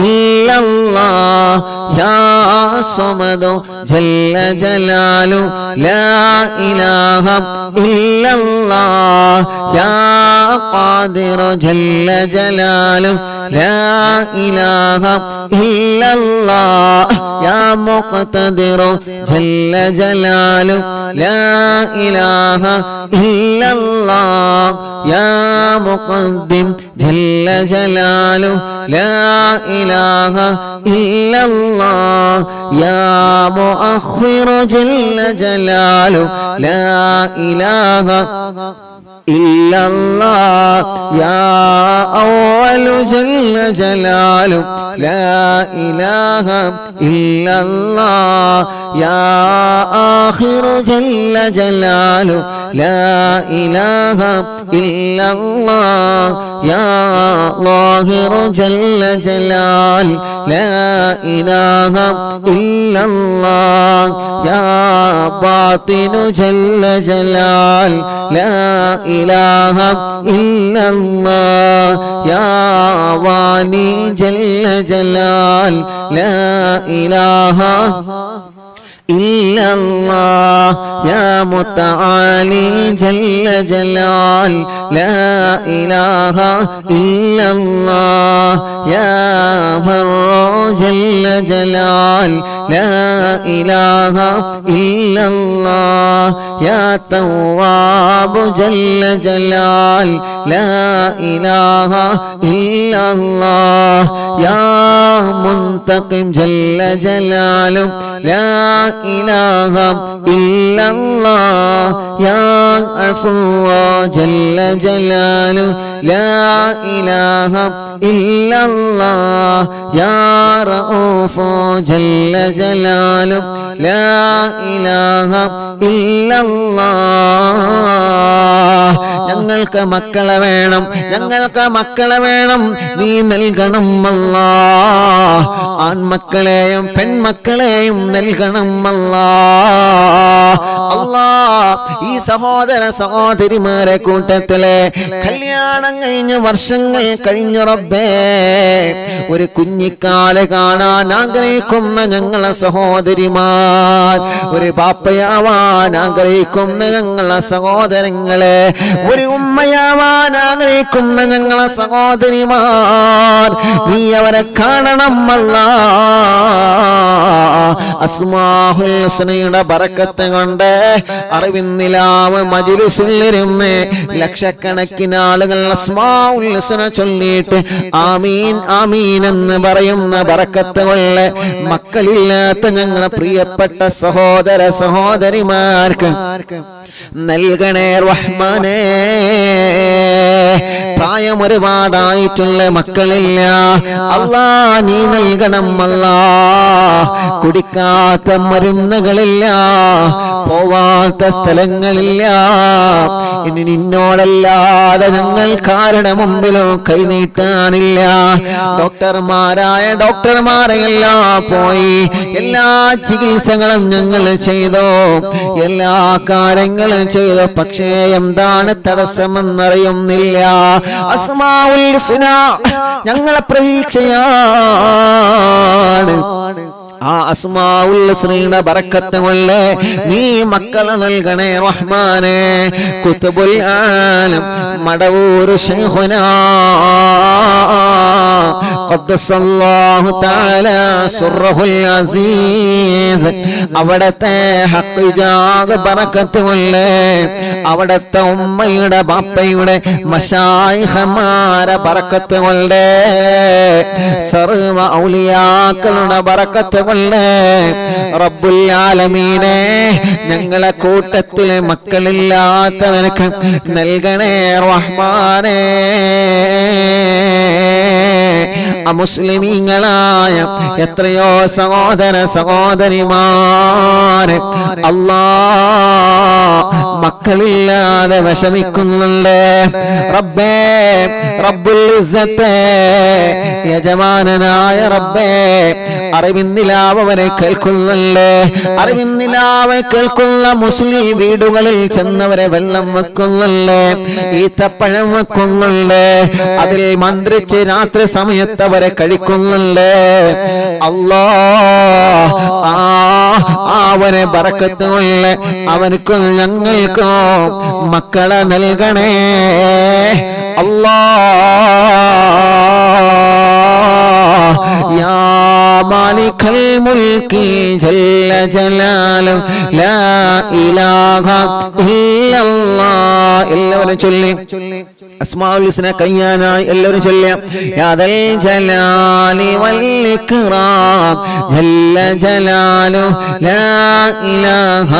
ഇല്ലല്ലാഹ്. യാ സമദു ജല്ല ജലാലു ലാ ഇലാഹ ഇല്ലല്ലാഹ്. യാ ഖാദിറു ജല്ല ജലാലു ലാ ഇലാഹ ഇല്ലല്ലാഹ്. യാ മുഖ്തദിറു ജല്ല ജലാലു ലാ ഇലാഹ ഇല്ലല്ലാഹ്. യാ മുഖദ്ദിം ജല്ല ജലാലു ലാ ഇലാഹ ഇല്ലല്ലാഹ്. യാ മുഅഖിറു ജല്ല ജലാലു ലാ ഇലാഹ ഇല്ലല്ലാഹ്. യാ അവ്വലു ജല്ല ജലാലു ലാ ഇലാഹ ഇല്ലല്ലാഹ്. യാ ആഖിറു ജല്ല ജലാലു ലാ ഇലാഹ ഇല്ലല്ലാഹ്. യാ ളാഹിറു ജല്ല ജലാൽ ലാ ഇലാഹ ഇല്ലല്ലാഹ്. യാ ബാത്തിനു ജല്ല ജലാൽ ലാ ഇലാഹ ഇല്ലല്ലാഹ്. യാ വാനി ജല്ല ജലാൽ ലാ ഇലാഹ ഇല്ലല്ലാഹ്. യാ മുതആലി ജല്ല ജലാൽ ലാ ഇലാഹ ഇല്ലല്ലാഹ്. യാ ബർറു ജല്ല ജലാൽ ലാ ഇലാഹ ഇല്ലല്ലാഹ്. യാ തവ്വാബു ജല്ല ജലാൽ ലാ ഇലാഹ ഇല്ലല്ലാഹ്. യാ മുൻതഖിം ജല്ല ജലാലു ലാ ഇലാഹ ഇല്ലല്ലാഹ്. യാ അഫ്വ ജല്ല ജലാലു ലാ ഇലാഹ ഇല്ലല്ലാഹ്. യാ റഊഫ് ജല്ല ജലാലു ലാ ഇലാഹ ഇല്ലല്ലാഹ്. ഞങ്ങൾക്ക് മക്കളെ വേണം, ഞങ്ങൾക്ക് മക്കളെ വേണം, നീ നൽകണം അല്ലാഹ്. ആൺമക്കളെയും പെൺമക്കളെയും നൽകണം അല്ലാഹ്. അല്ലാഹ് ഈ സഹോദര സഹോദരിമാരെ കൂട്ടത്തിലെ കല്യാണം കഴിഞ്ഞ വർഷങ്ങൾ കഴിഞ്ഞ റബ്ബേ ഒരു കുഞ്ഞിക്കാല് കാണാൻ ആഗ്രഹിക്കുന്ന ഞങ്ങളെ സഹോദരിമാർ, ഒരു ബാപ്പയാവാൻ ആഗ്രഹിക്കുന്ന ഞങ്ങളെ സഹോദരങ്ങളെ, ഒരു ഉമ്മ ഉമ്മയാവാൻ ആഗ്രഹിക്കുന്ന ഞങ്ങളെ സഹോദരിമാർ, നീ അവരെ കാണണം അല്ലാഹ്. അസ്മാഉൽ ഹുസ്നയുടെ ബറക്കത്ത് കൊണ്ട് അറിവിന്നിലാവ് മജ്‌ലിസിലിരുന്ന് ലക്ഷക്കണക്കിന് ആളുകൾ അസ്മാഉൽ ഹുസ്ന ചൊല്ലിയിട്ട് ആമീൻ ആമീൻ എന്ന് പറയുന്ന ബറക്കത്ത് കൊണ്ട് മക്കളില്ലാത്ത ഞങ്ങളെ പ്രിയപ്പെട്ട സഹോദര സഹോദരിമാർക്ക് നൽകണേ റഹ്മാനേ. പ്രായം ഒരുപാടായിട്ടുള്ള മക്കളില്ല, അല്ലാ നീ നൽകണം അല്ലാ. കുടിക്കാത്ത മരുന്നുകളില്ല, പോവാത്ത സ്ഥലങ്ങളില്ല. ഇനി നിന്നോടല്ലാതെ ഞങ്ങൾക്കാരുടെ മുമ്പിലോ കൈനീട്ടാനില്ല. ഡോക്ടർമാരെല്ലാം പോയി, എല്ലാ ചികിത്സകളും ഞങ്ങൾ ചെയ്തു, എല്ലാ കാര്യങ്ങളും ചെയ്തു. പക്ഷേ എന്താണ് തടസ്സമെന്നറിയുന്നില്ല. അസ്മാഉൽ ഹുസ്ന ഞങ്ങളെ പ്രതീക്ഷയാണ്. ആ അസ്മാഉൽ ഹുസ്നയുടെ ബറക്കത്ത് കൊണ്ട് നീ മക്കളെ നൽകണേ റഹ്മാനേ. കുതുബുൽ ആലം മടവൂർ ശൈഖുനാ ഖദ്ദസല്ലാഹു തആല സുർറഹുൽ അസീസ് അവിടത്തെ ഹഖ്ജാഗ ബറക്കത്ത് കൊണ്ട്, അവിടത്തെ ഉമ്മയുടെ ബാപ്പയുടെ മശായിഖമാരെ ബറക്കത്ത് കൊണ്ട്, സർവ്വ ഔലിയാക്കളുടെ ബറക്കത്ത് കൊണ്ട് റബ്ബുൽ ആലമീനെ ഞങ്ങളെ കൂട്ടത്തിലെ മക്കളില്ലാത്തവനക്ക് നൽകണേ റഹ്മാനേ. അമുസ്ലിമീങ്ങളായ എത്രയോ സഹോദര സഹോദരിമാര് മക്കളില്ലാതെ വിഷമിക്കുന്നുണ്ട്. റബ്ബേ, റബ്ബുൽ ഇസ്സത്തെ യജമാനനായ റബ്ബേ, അറിവിന്നിലാവരെ കേൾക്കുന്നുണ്ട്. അറിവിന്നിലാവെ കേൾക്കുന്ന മുസ്ലിം വീടുകളിൽ ചെന്നവരെ വെള്ളം വെക്കുന്നുണ്ട്, ഈത്തപ്പഴം വെക്കുന്നുണ്ട്, അതിൽ മന്ത്രിച്ച് രാത്രി സമയത്ത് അവരെ കഴിക്കുന്നുണ്ട്. അവനെ ബറക്കത്ത് കൊണ്ട് അവനക്കും ഞങ്ങൾക്കോ മക്കളെ നൽകണേ അല്ലാഹ്. യാ മാലികൽ മുൽക്കി ജല്ല ജലാലു ലാ ഇലാഹ ഇല്ലല്ലാഹ്. എല്ലാവരും ചൊല്ലി അസ്മാഉൽ ഹുസ്ന കയ്യാനായി എല്ലാവരും ചൊല്ലിയ യാ ദൽ ജലാലി വൽ ഇക്റാം ജല്ല ജലാലു ലാ ഇലാഹ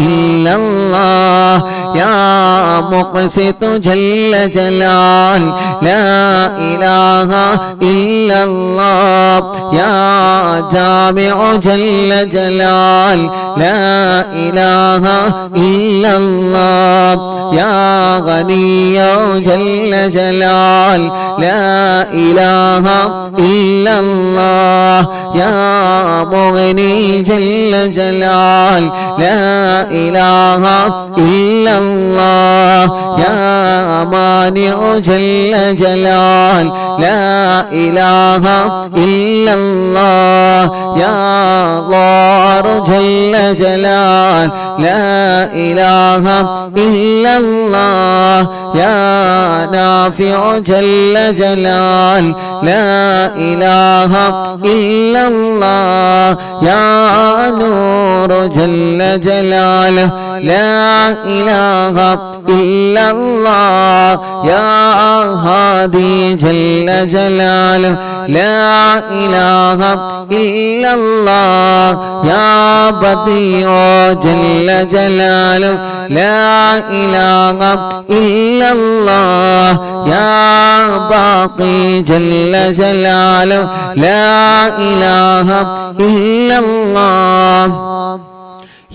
ഇല്ലല്ലാഹ്. യാ മുഖ്സിതു ജല്ല ജലാൽ ലാ ഇലാഹ ഇല്ലല്ലാഹ്. യാ ജാമിഉ ജല്ല ജലാൽ ലാ ഇലാഹ ഇല്ലല്ലാഹ്. യാ ഗനിയ്യു ജല്ല ജലാൽ ലാ ഇലാഹ ഇല്ലല്ലാഹ്. യാ മുഗ്നി ജല്ല ജലാൽ ലാ ഇലാഹ ഇല്ലല്ലാഹ്. യാ മാനിഉ ജല്ല ജലാൽ ലാ ഇലാഹ ഇല്ലല്ലാഹ്. യാ ളാറു ജല്ല ജലാൽ ലാ ഇലാഹ ഇല്ലല്ലാഹ്. യാ നാഫിഉ ജല്ല ജലാൽ ലാ ഇലാഹ ഇല്ലല്ലാഹ്. യാ നൂറു ജല്ല ജലാൽ ലാ ഇലാഹ ഇല്ലല്ലാഹ്. യാ ഹാദി ജല്ല ജലാൽ ലാ ഇലാഹ ഇല്ലല്ലാഹ്. യാ ബദീഉ ജല്ല ജലാൽ ലാ ഇലാഹ ഇല്ലല്ലാഹ്. യാ ബാഖി ജല്ല ജലാൽ ലാ ഇലാഹ ഇല്ലല്ലാഹ്.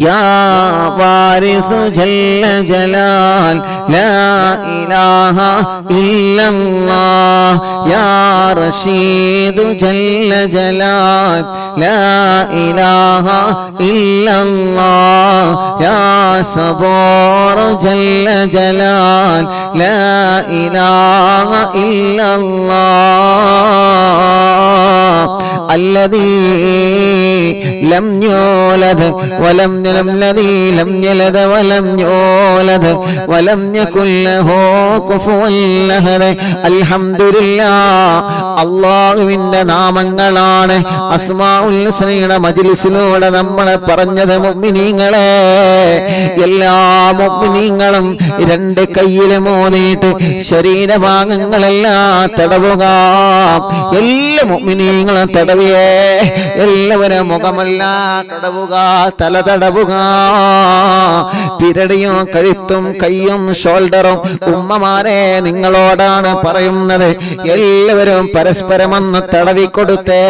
യാ വാരിസു ജല്ല ജലാൽ ലാ ഇലാഹ ഇല്ലല്ലാഹ്. യാ റഷീദു ജല്ല ജലാൽ ലാ ഇലാഹ ഇല്ലല്ലാഹ്. യാ സബൂർ ജല്ല ജലാൽ ലാ ഇലാഹ ഇല്ലല്ലാഹ്. അല്ലദീ ലം യൂലദ് വലം ലദീ ലം യലദ് വലം യൂലദ് വലം യകുൽ ലഹു കുഫുവൻ അഹദ്. അൽഹംദുലില്ലാഹ്, അല്ലാഹുവിന്റെ നാമങ്ങളാണ് അസ്മാഉൽ ഹുസ്നയുടെ മജ്ലിസിലൂടെ നമ്മൾ പറഞ്ഞത്. മുഅ്മിനീങ്ങളെ, എല്ലാ മുഅ്മിനീങ്ങളും രണ്ട് കൈയിലും ഓതിയിട്ട് ശരീരഭാഗങ്ങളെല്ലാം തടവുക. എല്ലാ മുഅ്മിനീങ്ങളും തടവിയേ, എല്ലാവരും മുഖമെല്ലാം തടവുക, തല തടവുക. പിരടിയും കഴുത്തും കൈയും ഷോൾഡറും. ഉമ്മമാരെ, നിങ്ങളോടാണ് പറയുന്നത്, എല്ലാവരും പരസ്പരം ഒന്ന് തടവിക്കൊടുത്തേ.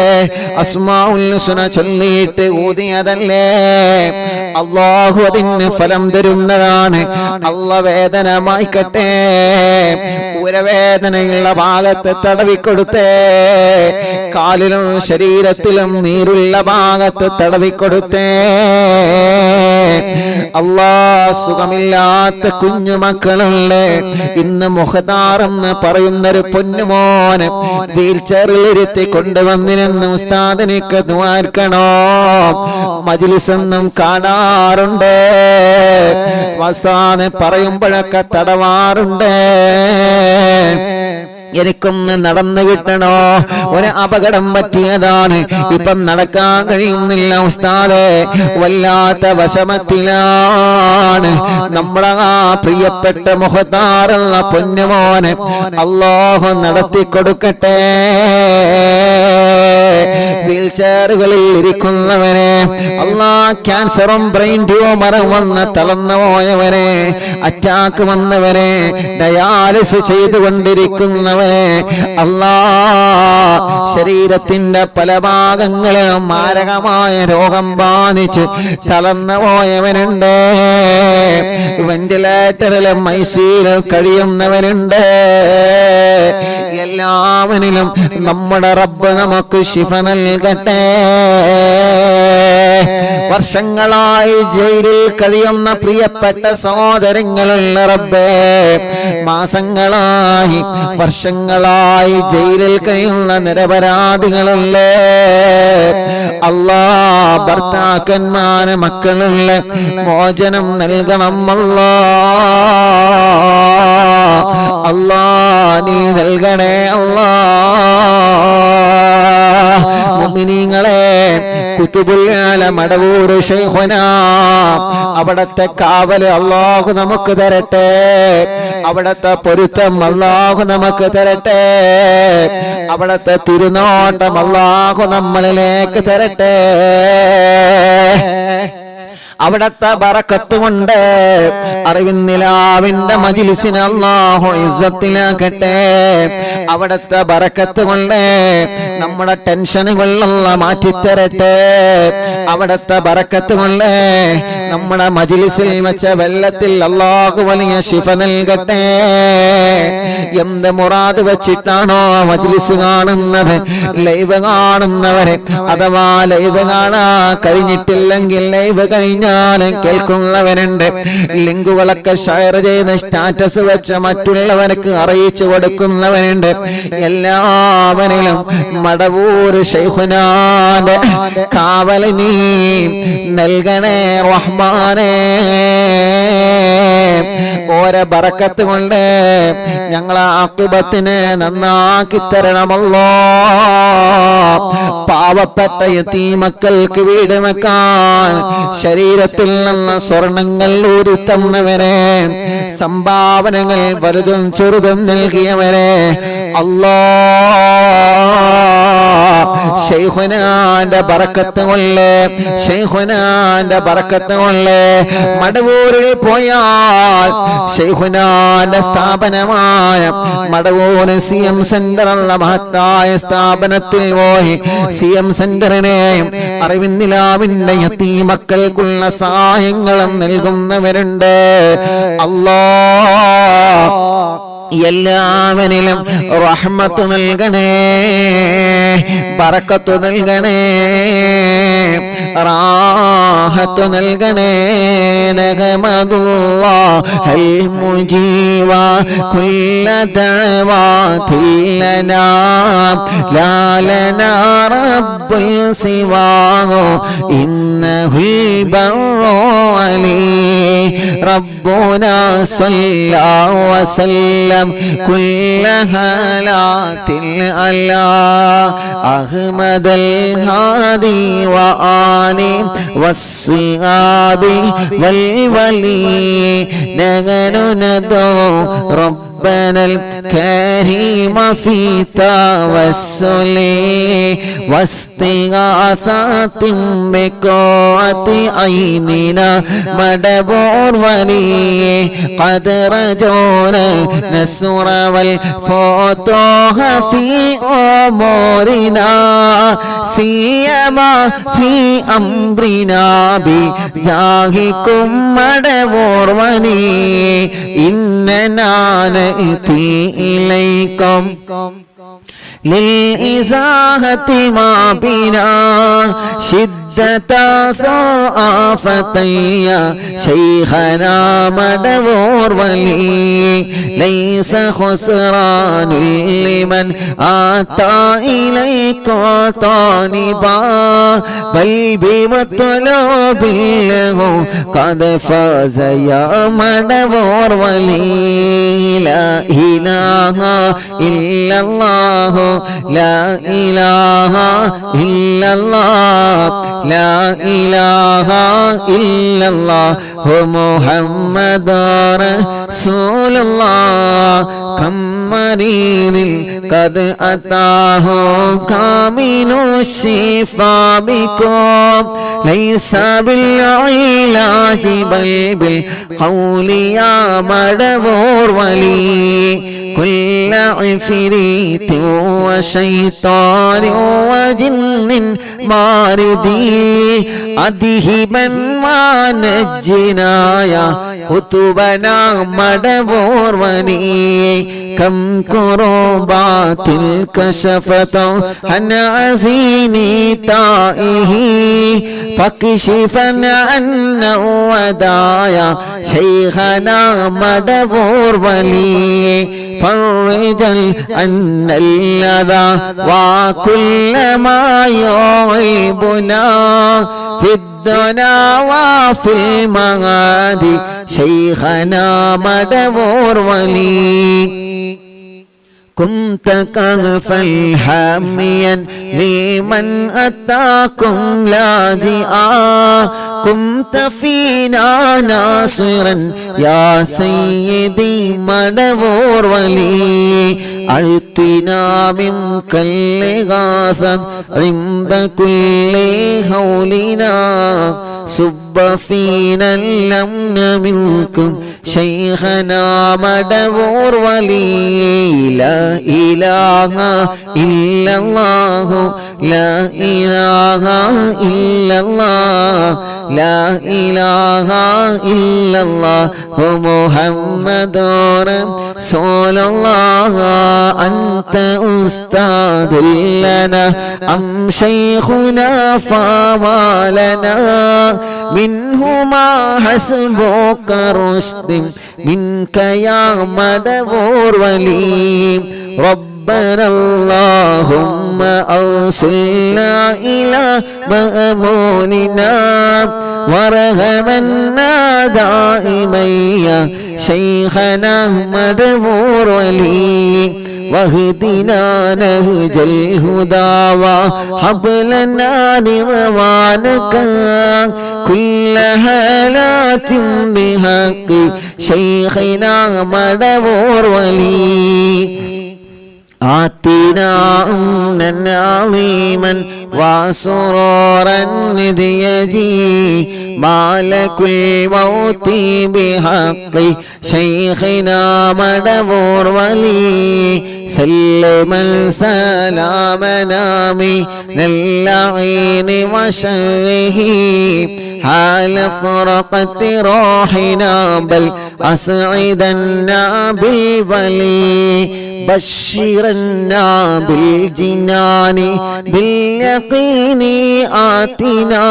അസ്മാഉൽ ഹുസ്ന ചൊല്ലിയിട്ട് ഊതിയതല്ലേ, അല്ലാഹു അതിന് ഫലം തരുന്നതാണ്. അല്ലാഹ് വേദന മായ്ക്കട്ടെ. ഉരവേദനയുള്ള ഭാഗത്ത് തടവിക്കൊടുത്തേ, കാലിലും ശരീരത്തിലും നീരുള്ള ഭാഗത്ത് തടവിക്കൊടുത്തേ. അല്ലാഹ്, സുഖമില്ലാത്ത കുഞ്ഞുമക്കളുണ്ട്. ഇന്ന് മുഖതാറെന്ന് പറയുന്നൊരു പൊന്നുമോന് വീൽ ചെയറിൽ ഇരുത്തി കൊണ്ടുവന്നിരുന്നു. ഉസ്താദിനിക്ക് ദ്വാർക്കണോ? മജ്ലിസൊന്നും കാണാറുണ്ട്, ഉസ്താദ് പറയുമ്പോഴൊക്കെ തടവാറുണ്ട്. എനിക്കൊന്ന് നടന്നു കിട്ടണോ? ഒരു അപകടം പറ്റിയതാണ്, ഇപ്പം നടക്കാൻ കഴിയുന്നില്ല ഉസ്താദേ. വല്ലാത്ത വിഷമത്തിലാണ് നമ്മുടെ ആ പ്രിയപ്പെട്ട മുഖത്താറുള്ള പൊന്നുമോനെ അല്ലാഹു നടത്തി കൊടുക്കട്ടെ. വീൽ ചെയറുകളിൽ ഇരിക്കുന്നവനെ അല്ലാഹ്, ക്യാൻസറും ബ്രെയിൻ ട്യൂമറും വന്ന് തളർന്നു പോയവരെ, അറ്റാക്ക് വന്നവരെ, ഡയാലിസിസ് ചെയ്തുകൊണ്ടിരിക്കുന്നവരെ അല്ലാഹ്, ശരീരത്തിന്റെ പല ഭാഗങ്ങളിലും മാരകമായ രോഗം ബാധിച്ച് തളർന്നു പോയവനുണ്ട്. വെന്റിലേറ്ററിലും ഐസിയുലും കഴിയുന്നവരുണ്ട്. എല്ലാവരിലും നമ്മുടെ റബ്ബ് നമുക്ക് ശിഫ നൽകട്ടെ. വർഷങ്ങളായി ജയിലിൽ കഴിയുന്ന പ്രിയപ്പെട്ട സഹോദരങ്ങളുള്ള റബ്ബേ, മാസങ്ങളായി വർഷങ്ങളായി ജയിലിൽ കഴിയുന്ന നിരപരാധികളുള്ളേ അല്ലാഹ്, ഭർത്താക്കന്മാര് മക്കളുള്ള മോചനം നൽകണം അല്ലാഹ്, നീ നൽകണേ അല്ലാഹ്. മുഅ്മിനീങ്ങളെ, കുതുബുൽ ആലം മടവൂർ ശൈഖുനാ, അവിടത്തെ കാവല് അല്ലാഹു നമുക്ക് തരട്ടെ. അവിടത്തെ പൊരുത്തം അല്ലാഹു നമുക്ക് തരട്ടെ. അവിടത്തെ തിരുനോട്ടം അല്ലാഹു നമ്മളിലേക്ക് തരട്ടെ. അവിടത്തെ ബറക്കത്ത് കൊണ്ട് അറിവിന്നിലാവിന്റെ മജ്ലിസിനെ അല്ലാഹു ഇസ്സത്തിലാക്കട്ടെ. അവിടത്തെ ബറക്കത്ത് കൊണ്ട് നമ്മുടെ ടെൻഷനുകളെല്ലാം മാറ്റിത്തരട്ടെ. അവിടത്തെ ബറക്കത്ത് കൊണ്ട് നമ്മുടെ മജ്ലിസിൽ വെച്ച വെള്ളത്തിൽ അല്ലാഹു വലിയ ശിഫ നൽകട്ടെ. എന്ത് മുറാദ് വെച്ചിട്ടാണോ മജ്ലിസ് കാണുന്നത്, ലൈവ് കാണുന്നവരെ, അഥവാ ലൈവ് കാണാൻ കഴിഞ്ഞിട്ടില്ലെങ്കിൽ ലൈവ് കഴിഞ്ഞാലും കേൾക്കുന്നവരുണ്ട്. ലിങ്കുകളൊക്കെ ഷെയർ ചെയ്ത് സ്റ്റാറ്റസ് വെച്ച് മറ്റുള്ളവർക്ക് അറിയിച്ചു കൊടുക്കുന്നവരുണ്ട്. എല്ലാവരിലും മടവൂർ ശൈഖുനാന്റെ കാവലിനി നൽകണേ റഹ്മാനേ. ഓരോ ബറക്കത്ത് കൊണ്ട് ഞങ്ങളെ ആഖിബത്തിനെ നന്നാക്കി തരണമല്ലോ. പാവപ്പെട്ട യതീമക്കൾക്ക് വീട് വെക്കാൻ ശരീരത്തിൽ നിന്ന് സ്വർണങ്ങൾ ഊരി തന്നവരെ, സംഭാവനകൾ വലുതും ചെറുതും നൽകിയവരെ അല്ലാഹ്, ശൈഖുനാന്റെ ബറക്കത്ത് കൊണ്ട്, ശൈഖുനാന്റെ ബറക്കത്ത് കൊണ്ട് മടവൂരിൽ പോയാൽ ശൈഖുനാന്റെ സ്ഥാപനമായ മടവൂർ CM സെന്റർ എന്ന മഹത്തായ സ്ഥാപനത്തിൽ പോയി CM സെന്ററിനെയും അറിവിന്നിലാവിന്റെ യതീമക്കൾക്കുള്ള സഹായങ്ങളും നൽകുന്നവരുണ്ട്. അല്ലാഹ്, എല്ലാവരിലും റഹ്മത്ത് നൽകണേ, ബറക്കത്ത് നൽകണേ. റാഹത്തു നൽകണേ നഹ്മദുല്ലാഹൽ മുജീവ കുല്ല ദഅവാതിൽ ലനാ ലാ ലനാ റബ്ബുൽ സിവാഹു ഇന്നഹുൽ ബർറു അലീ റബ്ബുനാ സ്വല്ലാ വസല്ലം കുല്ല ഹാലാത്തിൽ അലാ അഹ്മദൽ ഹാദി വആലി വസ്സിഹാബി വൽ വലി നഗനു നദോ ربنا الكريم في توسل واستغاثة بقوة عيننا مدبور ولي قد رجونا النصر والفتوح في أمورنا سيما في أمرنا بجاهكم مدبور ولي إننا نأتي إليكم للإزاحة ما بنا شدة ثقافتي شيخنا مدبور ولي ليس خسران لمن أتى إليك طالبا بل بمطلوب له قد فاز يا مدبور ولي لا إله إلا الله لا إله إلا الله لا إله إلا الله محمد رسول الله كم مريض قد أتاه كامل الشفاء بكم ليس بالعلاج بل بالقول يا مدبور ولي كل عفريت وشيطان وجن ماردي أذهبا ما نجنا يا قطبنا مدبور ولي كم كربات كشفت عن عزيني تائه فاكشفا عنا ودايا شيخنا مدبور ولي فرجا عن الأذى وكل ما يعيبنا في الدنا وفي المعاد شيخنا مدبور ولي كنت كهفا حاميا لمن أتاكم لاجئا كنت فينا ناصرا يا سيدي مدبور ولي أعطنا منك الإغاثة عند كل هولنا صب فينا الأمن منكم شيخنا مدبور ولي لا إله إلا الله لا إله إلا الله لا إله إلا الله محمد رسول الله أنت أستاذ لنا أم شيخنا فما لنا منهما حسبك رشد منك يا مدبور ولي ربنا اللهم أوصلنا إلى مأموننا وارحمنا دائما يا شيخنا مدبور ولي واهدنا نهج الهدى وهب لنا رضوانك كل حالات بحق شيخنا مدبور ولي آتنا أمنا عظيما وسرورا إذ يجي مالك الموت بحق شيخنا مدبور ولي سلم سلامنا من اللعين وشره حال فرقت روحنا بل أسعدنا بالولي بشرنا بالجنان باليقين آتنا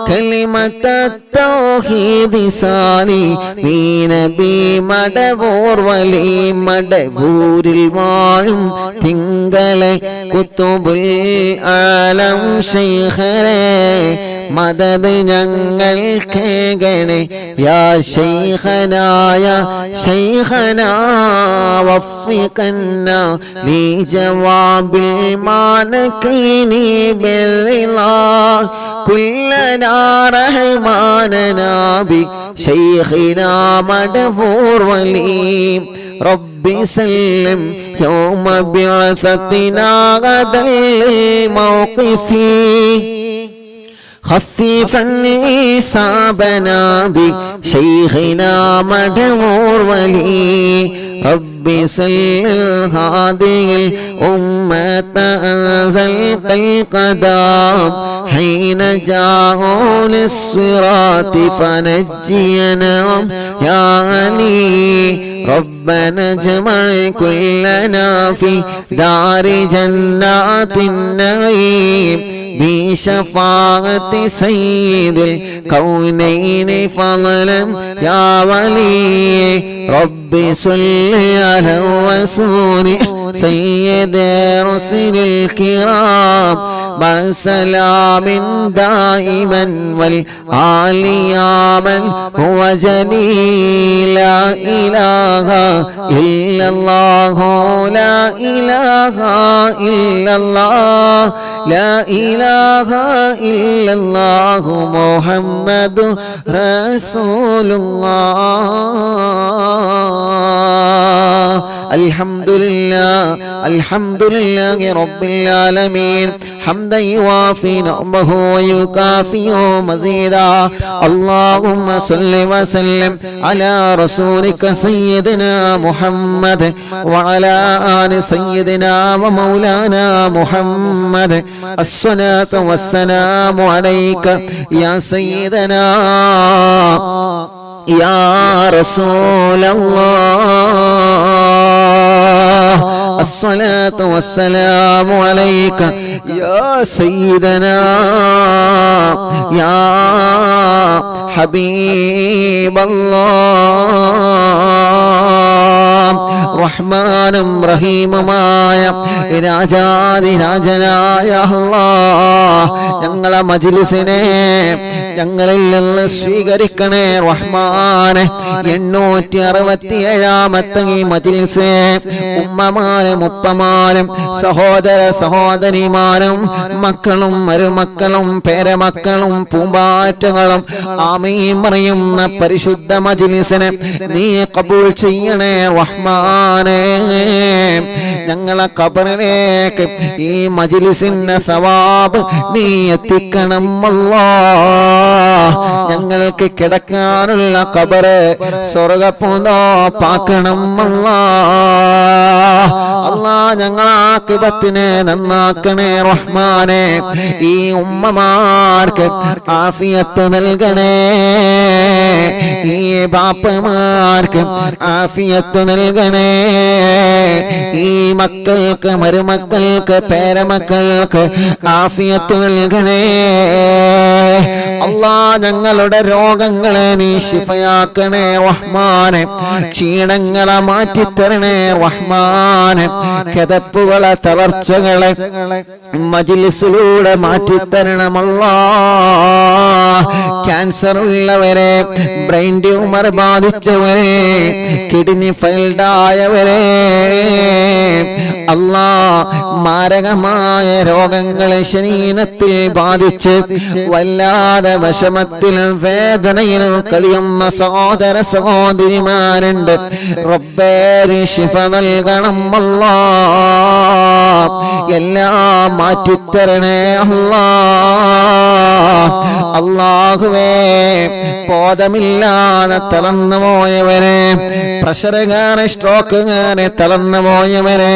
كلمة التوحيد ثاني في نبي മടവൂർ വലി മടവൂരിൽ വാഴും തിങ്കളെ കുത്തുബുൽ ആലം ശൈഖരെ മദദ് ഞങ്ങൾക്കേകണേ യാ ശൈഖനായ ശൈഖനാ വഫിഖന്ന ലി ജവാബിൽ മാനകൈനി ബിൽറിളാ കുല്ലനാ റഹ്മാനനാ ബി ശൈഖിനാ മടവൂർ വലി ربي سلم يوم بعثتنا غدا الموقف خفيفا حسابنا بشيخنا مدمور ولي ربي سلم هذه الأمة أنزل القدام حين جاءوا للصراط فنجينا يا علي ربنا اجمع كلنا في دار جنات النعيم بشفاعة سيد الكونين فضلا يا ولي ربي صل على الرسول سيد رسل الكرام مع سلام دائما والآل يا من هو جليل لا إله إلا الله لا إله إلا الله لا إله إلا الله محمد رسول الله الحمد لله رب العالمين حمدا يوافي نعمه ويكافئ مزيدا اللهم صل وسلم على رسولك سيدنا محمد وعلى آل سيدنا ومولانا محمد الصلاة والسلام عليك يا سيدنا يا رسول الله الصلاة والسلام عليك يا سيدنا يا حبيب الله റഹ്മാനും റഹീമുമായ രാജാധിരാജനായ അല്ലാഹ് ഞങ്ങളെ മജ്ലിസിനെ ഞങ്ങളിൽ നിന്ന് സ്വീകരിക്കണേ റഹ്മാനെ 867ാമത്തെ ഈ മജ്ലിസ് ഉമ്മമാരും ഉപ്പമാരും സഹോദര സഹോദരിമാരും മക്കളും മരുമക്കളും പേരമക്കളും പൂമ്പാറ്റകളും ആമീൻ പറയുന്ന പരിശുദ്ധ മജ്ലിസിനെ നീ ഖബൂൽ ചെയ്യണേ റഹ്മാനെ ഞങ്ങളെ ഖബറിലേക്ക് ഈ മജ്ലിസിന്റെ സവാബ് നീ എത്തിക്കണം അല്ലാഹ് ഞങ്ങൾക്ക് കിടക്കാനുള്ള ഖബറ് സ്വർഗ്ഗപ്പൂന്തോപ്പാക്കണം അല്ലാഹ് അല്ലാഹ് ഞങ്ങളെ ആഖിബത്തിനെ നന്നാക്കണേ റഹ്മാനെ ഈ ഉമ്മമാർക്ക് ആഫിയത്ത് നൽകണേ ഈ ബാപ്പമാർക്ക് ആഫിയത്ത് നൽകണേ ഈ മക്കൾക്ക് മരുമക്കൾക്ക് പേരമക്കൾക്ക് ആഫിയത്ത് നൽകണേ അല്ലാഹ് ഞങ്ങളുടെ രോഗങ്ങളെ നീ ശിഫയാക്കണേ റഹ്മാനെ ക്ഷീണങ്ങളെ മാറ്റിത്തരണേ റഹ്മാനെ കിതപ്പുകളെ തളർച്ചകളെ മജ്ലിസിലൂടെ മാറ്റിത്തരണം അല്ലാഹ് ക്യാൻസർ ഉള്ളവരെ ബ്രെയിൻ ട്യൂമർ ബാധിച്ചവരെ കിഡ്നി ഫെയിൽഡ് ആയവരെ അല്ലാഹ് മാരകമായ രോഗങ്ങളെ ശരീരത്തിൽ ബാധിച്ച് വല്ലാതെ വിഷമത്തിലും വേദനയിലും കഴിയുന്ന സഹോദര സഹോദരിമാരുണ്ട് റബ്ബേ ശിഫ നൽകണം അല്ലാഹ് എല്ലാം മാറ്റിത്തരണേ അല്ലാഹ് അല്ലാഹുവേ ബോധമില്ലാതെ തളർന്നു പോയവരെ, പ്രഷർ കയറി സ്ട്രോക്ക് കയറി തളർന്നു പോയവരെ,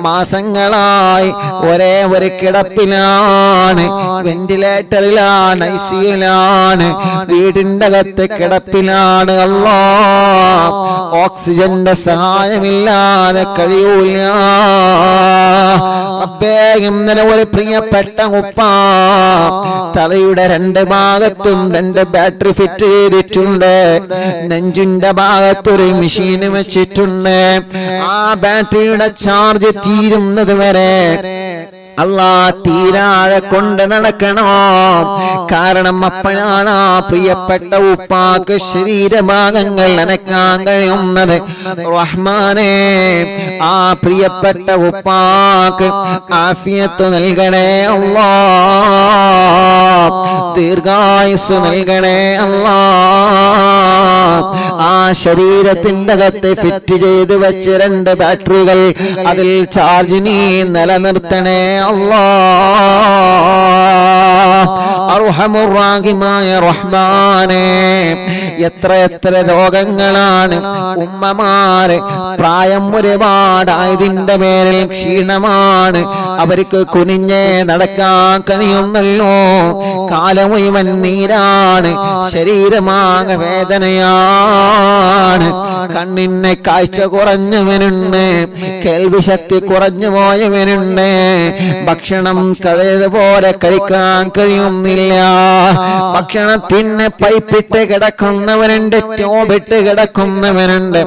മാസങ്ങളായി ഒരേ ഒരു കിടപ്പിലാണ്, വെന്റിലേറ്ററിലാണ്, ഐസിയുലാണ്, വീടിന്റെ അകത്ത് കിടപ്പിലാണ്. അല്ലാ, ഓക്സിജന്റെ സഹായമില്ലാതെ കഴിയൂല. റബ്ബേ, ഇന്നലെ ഒരു പ്രിയപ്പെട്ട ഉപ്പ തലയുടെ 2 ഭാഗത്തും 2 ബാറ്ററി ഫിറ്റ് ചെയ്തിട്ടുണ്ട്. നെഞ്ചിന്റെ ഭാഗത്തൊരു മെഷീൻ വെച്ചിട്ടുണ്ട്. ആ ബാറ്ററിയുടെ ചാർജ് തീരുന്നത് വരെ അല്ലാ തീരാതെ കൊണ്ട് നടക്കണോ. കാരണം അപ്പോഴാണ് ആ പ്രിയപ്പെട്ട ഉപ്പാക്ക് ശരീരഭാഗങ്ങൾ അനക്കാൻ കഴിയുന്നത്. റഹ്മാനേ, ആ പ്രിയപ്പെട്ട ഉപ്പാക്ക് ആഫിയത്ത് നൽകണേ അല്ലാ, ദീർഘായുസ് നൽകണേ അല്ലാ. ആ ശരീരത്തിന്റെ അകത്ത് ഫിറ്റ് ചെയ്ത് വെച്ച് 2 ബാറ്ററികൾ, അതിൽ ചാർജ് നീ നിലനിർത്തണേ അല്ലാഹ്. അർഹമുർ റഹീമായ റഹ്മാനേ, എത്ര രോഗങ്ങളാണ് ഉമ്മമാര് പ്രായം ഒരുപാടായതിന്റെ പേരിൽ ക്ഷീണമാണ്, അവർക്ക് കുനിഞ്ഞേ നടക്കാൻ കഴിയുന്നല്ലോ. കാലം മുഴുവൻ നീരാണ്, ശരീരമാകെ വേദനയാണ്. കണ്ണിന് കാഴ്ച കുറഞ്ഞവനുണ്ട്, കേൾവി ശക്തി കുറഞ്ഞു പോയവനുണ്ട്, ഭക്ഷണം കഴിയതുപോലെ കഴിക്കാൻ കഴിയുന്നില്ല, ഭക്ഷണത്തിന് പൈപ്പിട്ട് കിടക്കുന്നവനുണ്ട്, ട്യൂബിട്ട് കിടക്കുന്നവനുണ്ട്.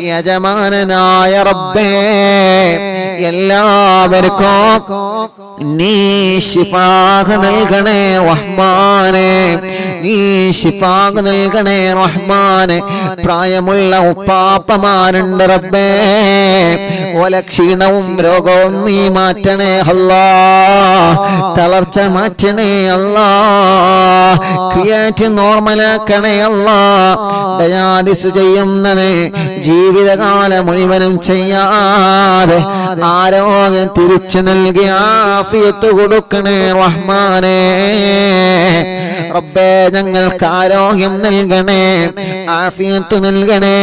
യജമാനനായ റബ്ബേ, എല്ലാവർക്കും നീ ശിഫാഹ് നൽകണേ റഹ്മാനേ, നീ ശിഫാഹ് നൽകണേ റഹ്മാനേ. പ്രായമുള്ള ഉപ്പാപ്പമാരുണ്ട് റബ്ബേ, ഓല ക്ഷീണവും രോഗവും നീ മാറ്റണേ അല്ലാ, തളർച്ച മാറ്റണേ അല്ലാ, ക്രിയാറ്റ് നോർമലാക്കണേ അല്ലാ. ഡയാലിസ് ചെയ്യുന്നത് ജീവിതകാലം മുഴുവനും ചെയ്യാതെ ആരോഗ്യം തിരിച്ചു നൽകി ആഫിയത്ത് കൊടുക്കണേ റഹ്മാനേ. റബ്ബേ, ഞങ്ങൾക്ക് ആരോഗ്യം നൽകണേ, ആഫിയത്ത് നൽകണേ.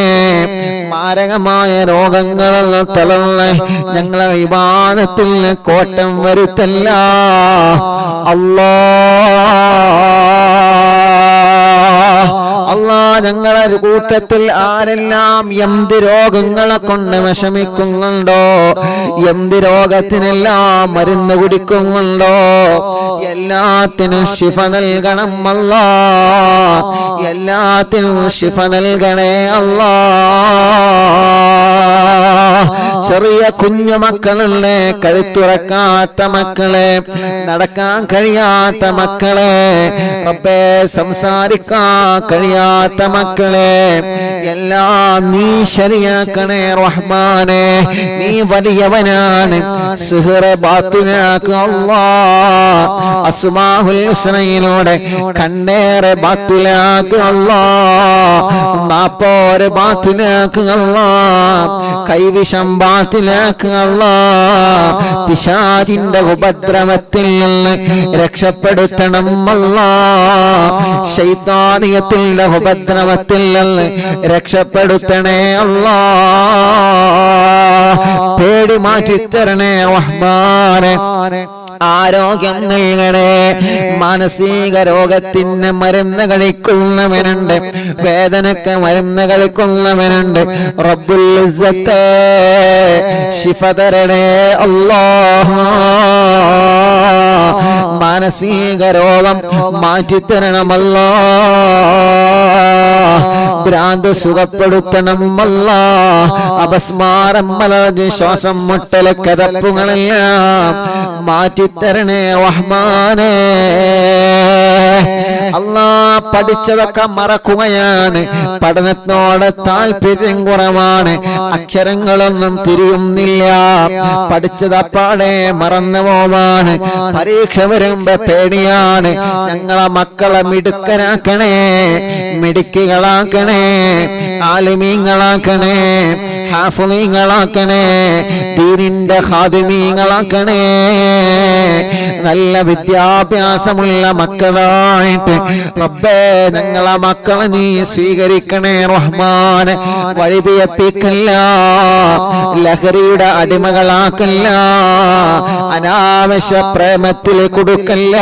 മാരകമായ രോഗങ്ങളിൽ തളർന്ന് ഞങ്ങളെ ഇബാദത്തിൽ കോട്ടം വരുത്തല്ല അല്ലാ. ഞങ്ങളെ കൂട്ടത്തിൽ ആരെല്ലാം എന്ത് രോഗങ്ങളെ കൊണ്ട് വിഷമിക്കുന്നുണ്ടോ, എന്ത് രോഗത്തിനെല്ലാം മരുന്ന് കുടിക്കുന്നുണ്ടോ, എല്ലാത്തിനും ശിഫ നൽകണം അല്ലാ, എല്ലാത്തിനും ശിഫ നൽകണേ അല്ലാ. ചെറിയ കുഞ്ഞു മക്കളുടെ, കഴുത്തുറക്കാത്ത മക്കളെ, നടക്കാൻ കഴിയാത്ത മക്കളെ, റബ്ബേ സംസാരിക്കാൻ കഴിയാത്ത മക്കളെ, എല്ലാം നീ ശരിയാക്കണേ റഹ്മാനേ. നീ വലിയവനാണ്, സിഹ്ർ ബാത്തിലാക്ക് അല്ലാ, അസ്മാഉൽ ഹുസ്നയിലൂടെ കണ്ണേറെ ബാത്തിലാക്ക് അല്ലാ, മാപ്പോരെ ബാത്തിലാക്ക് അല്ലാ, കൈവിഷം ബാത്തിലാക്ക് അല്ലാ. പിശാചിന്റെ ഉപദ്രവത്തിൽ നിന്ന് രക്ഷപ്പെടുത്തണം അല്ലാ, ശൈത്താനിയത്തിന്റെ ഉപദ്രവത്തിൽ നിന്ന് രക്ഷപ്പെടുത്തണേ അല്ലാ. പേടി മാറ്റിത്തരണേ റഹ്മാനേ, ആരോഗ്യം നൽകണേ. മാനസിക രോഗത്തിന് മരുന്ന് കഴിക്കുന്നവനുണ്ട്, വേദനക്ക് മരുന്ന് കഴിക്കുന്നവനുണ്ട്. റബ്ബുൽ ഇസ്സത്തെ ശിഫ തരണേ അല്ലാഹ്. മാനസിക രോഗം മാറ്റിത്തരണമല്ലാ, ഭ്രാന്ത് സുഖപ്പെടുത്തണം അല്ലാ, അപസ്മാരം, മലർജ്, ശ്വാസം മുട്ടല്, കതപ്പുകളെല്ലാം മാറ്റിത്തരണേ റഹ്മാനേ. അല്ലാ പഠിച്ചതൊക്കെ മറക്കുകയാണ്, പഠനത്തോട് താല്പര്യം കുറവാണ്, അക്ഷരങ്ങളൊന്നും തിരിയുന്നില്ല, പഠിച്ചതപ്പാടെ മറന്നു പോവാണ്, പരീക്ഷ വരുമ്പോ പേടിയാണ്. ഞങ്ങളെ മക്കളെ മിടുക്കനാക്കണേ, മിടുക്കികളാക്കണേ, ആലിമീങ്ങളാക്കണേ, ഹാഫിളീങ്ങളാക്കണേ, ദീനിന്റെ ഖാദിമീങ്ങളാക്കണേ. നല്ല വിദ്യാഭ്യാസമുള്ള മക്കളായിട്ട് റബ്ബേ ഞങ്ങളെ മക്കളെ നീ സ്വീകരിക്കണേ റഹ്മാനെ. വഴിപിഴപ്പിക്കല്ല, ലഹരിയുടെ അടിമകളാക്കല്ല, അനാവശ്യ പ്രേമത്തിൽ കൊടുക്കല്ല.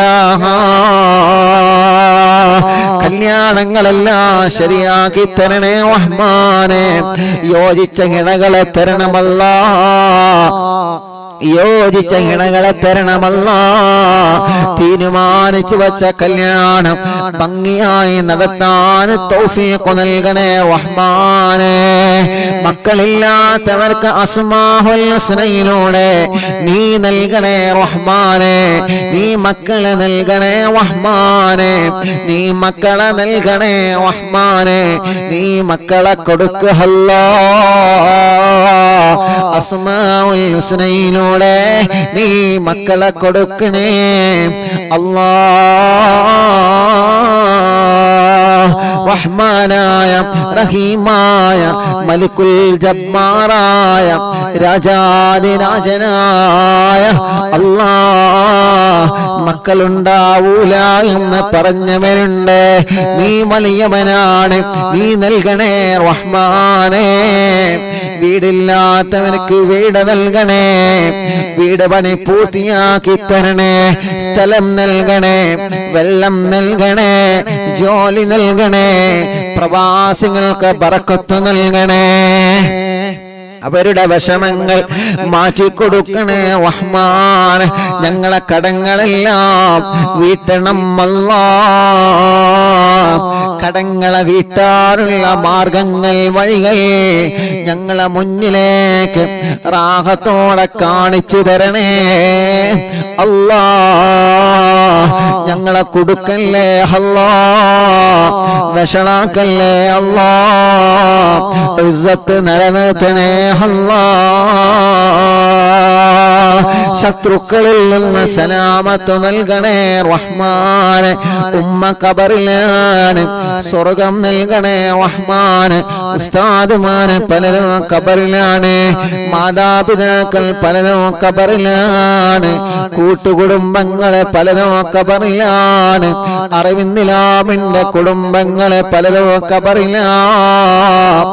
കല്യാണങ്ങളെല്ലാം ശരിയാക്കി തരണേ റഹ്മാനെ. യോജിച്ച ഇണകളെ തരണമല്ലാ, യോജിച്ച ഇണകളെ തരണമല്ല. തീരുമാനിച്ചു വച്ച കല്യാണം ഭംഗിയായി നടത്താൻ തൗഫീഖ് നൽകണേ റഹ്മാനെ. മക്കളില്ലാത്തവർക്ക് അസ്മാഉൽ ഹുസ്നയിലൂടെ നീ നൽകണേ റഹ്മാനെ. നീ മക്കളെ നൽകണേ റഹ്മാനെ, നീ മക്കളെ നൽകണേ റഹ്മാനെ. നീ മക്കളെ കൊടുക്കുക അല്ലാഹ്. അസ്മാഉൽ ഹുസ്നയിലൂടെ നീ മക്കളെ കൊടുക്കണേ അല്ലാഹ്. റഹ്മാനായ റഹീമായ മലിക്കുൽ ജബ്ബാറായ രാജാധിരാജനായ അല്ലാഹ്. മക്കളുണ്ടാവൂല എന്ന് പറഞ്ഞവരുണ്ട്, നീ വലിയവനാണ്, നീ നൽകണേ റഹ്മാനേ. വീടില്ലാത്തവനക്ക് വീട് നൽകണേ, വീട് പണി പൂർത്തിയാക്കി തരണേ. സ്ഥലം നൽകണേ, വെള്ളം നൽകണേ, ജോലി നൽകണേ, പ്രവാസികൾക്ക് ബറക്കത്ത് നൽകണേ. അവരുടെ വിഷമങ്ങൾ മാറ്റിക്കൊടുക്കണേ റഹ്മാൻ. ഞങ്ങളെ കടങ്ങളെല്ലാം വീട്ടണം അല്ലാഹ്. കടങ്ങളെ വീട്ടാനുള്ള മാർഗങ്ങൾ, വഴികൾ ഞങ്ങളെ മുന്നിലേക്ക് റാഹത്തോടെ കാണിച്ചു തരണേ അല്ലാഹ്. ഞങ്ങളെ കൊടുക്കല്ലേ അല്ലാഹ്, വഷളാക്കല്ലേ അല്ലാഹ്. ഇസ്സത്ത് നിലനിർത്തണേ അല്ലാഹ്. ശത്രുക്കളിൽ നിന്ന് സലാമത്ത് നൽകണേ റഹ്മാനെ. ഉമ്മ ഖബറിലാണ്, സ്വർഗം നൽകണേ റഹ്മാനെ. ഉസ്താദുമാര് പലരും ഖബറിലാണ്, മാതാപിതാക്കൾ പലരും ഖബറിലാണ്, കൂട്ടുകുടുംബങ്ങളെ പലരും ഖബറിലാണ്, അറിവിന്ദിലാവിന്റെ കുടുംബങ്ങളെ പലരും ഖബറിലാണ്.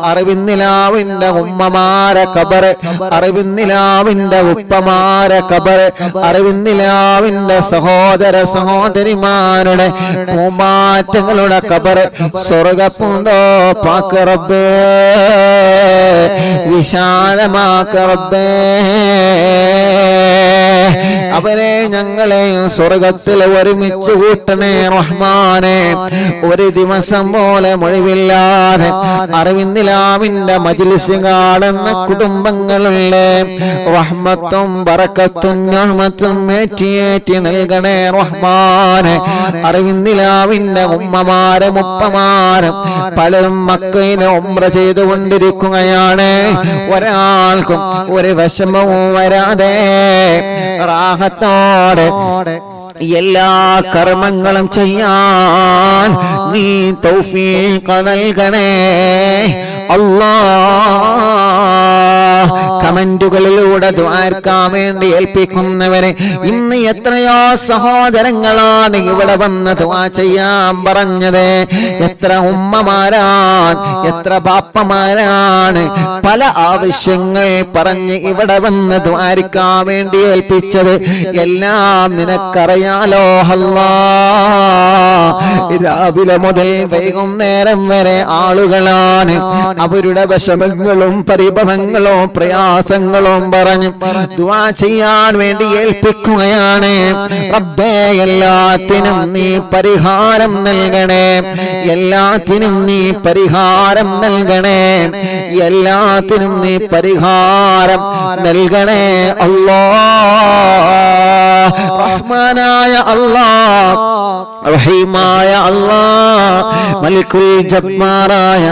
അറിവിന്ദിലാവിന്റെ ഉമ്മമാരെ ഖബറ്, അറിവിന്ദിലാവിന്റെ ഉപ്പമാരെ ഖബറ്, അറിവിന്ദിലാവിന്റെ സഹോദര സഹോദരിമാരുടെ പൂമാറ്റങ്ങളുടെ ഖബറ് സ്വർഗപ്പൂന്തോപ്പാക്ക് റബ്ബേ, വിശാലമാക്ക് റബ്ബേ. അവരെ ഞങ്ങളെയും സ്വർഗത്തിൽ ഒരുമിച്ച് കൂട്ടണേ റഹ്മാനെ. ഒരു ദിവസം പോലെ മൊഴിവില്ലാതെ അറിവിന്ദിലാവിന്റെ മജ്ലിസ് കാണുന്ന കുടുംബങ്ങളുള്ള റഹ്മത്തും ബറക്കത്തും നിഅ്മത്തും ഏറ്റി നൽകണേ റഹ്മാനെ. അറിവിന്ദിലാവിന്റെ ഉമ്മമാരും ഉപ്പമാരും പലരും മക്കയിലെ ഉംറ ചെയ്തുകൊണ്ടിരിക്കുകയാണ്. ഒരാൾക്കും ഒരു വിഷമവും വരാതെ റാഹത്തോടെ എല്ലാ കർമ്മങ്ങളും ചെയ്യാൻ നീ തൗഫീഖ് നൽകണേ അല്ലാഹ്. കമന്റുകളിലൂടെ ദുആർക്കാൻ വേണ്ടി ഏൽപ്പിക്കുന്നവരെ ഇന്ന് എത്രയോ സഹോദരങ്ങളാണ് ഇവിടെ വന്ന് ദുആ ചെയ്യാൻ പറഞ്ഞത്. എത്ര ഉമ്മമാരാണ്, എത്ര ബാപ്പമാരാണ് പല ആവശ്യങ്ങൾ പറഞ്ഞ് ഇവിടെ വന്ന് ദുആർക്കാൻ വേണ്ടി ഏൽപ്പിച്ചത്. എല്ലാം നിനക്കറിയാലോ അല്ലാഹ്. രാവിലെ മുതൽ വൈകുന്നേരം വരെ ആളുകളാണ് അവരുടെ വിഷമങ്ങളും പരിഭവങ്ങളും പ്രയാസങ്ങളും പറഞ്ഞു ദുആ ചെയ്യാൻ വേണ്ടി ഏൽപ്പിക്കുകയാണ്. റബ്ബേ, എല്ലാത്തിനും നീ പരിഹാരം നൽകണേ, എല്ലാത്തിനും നീ പരിഹാരം നൽകണേ, എല്ലാത്തിനും നീ പരിഹാരം നൽകണേ അല്ലാഹ്. റഹ്മാനായ അല്ലാഹ്, റഹീമായ അല്ലാഹ്, മലിക്കുൽ ജബ്ബാറായ